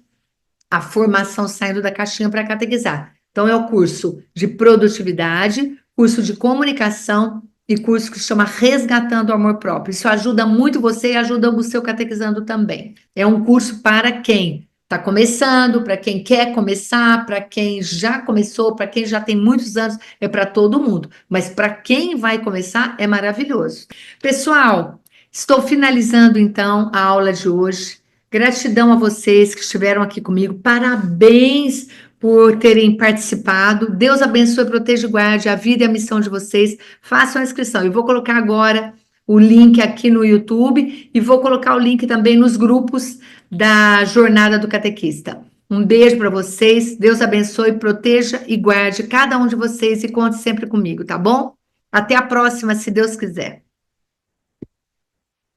a formação Saindo da Caixinha para catequizar. Então, é o curso de produtividade, curso de comunicação e curso que se chama Resgatando o Amor Próprio. Isso ajuda muito você e ajuda o seu catequizando também. É um curso para quem está começando, para quem quer começar, para quem já começou, para quem já tem muitos anos, é para todo mundo. Mas para quem vai começar, é maravilhoso. Pessoal, estou finalizando então a aula de hoje. Gratidão a vocês que estiveram aqui comigo. Parabéns por terem participado. Deus abençoe, proteja e guarde a vida e a missão de vocês. Façam a inscrição. Eu vou colocar agora o link aqui no YouTube e vou colocar o link também nos grupos da Jornada do Catequista. Um beijo para vocês. Deus abençoe, proteja e guarde cada um de vocês e conte sempre comigo, tá bom? Até a próxima, se Deus quiser.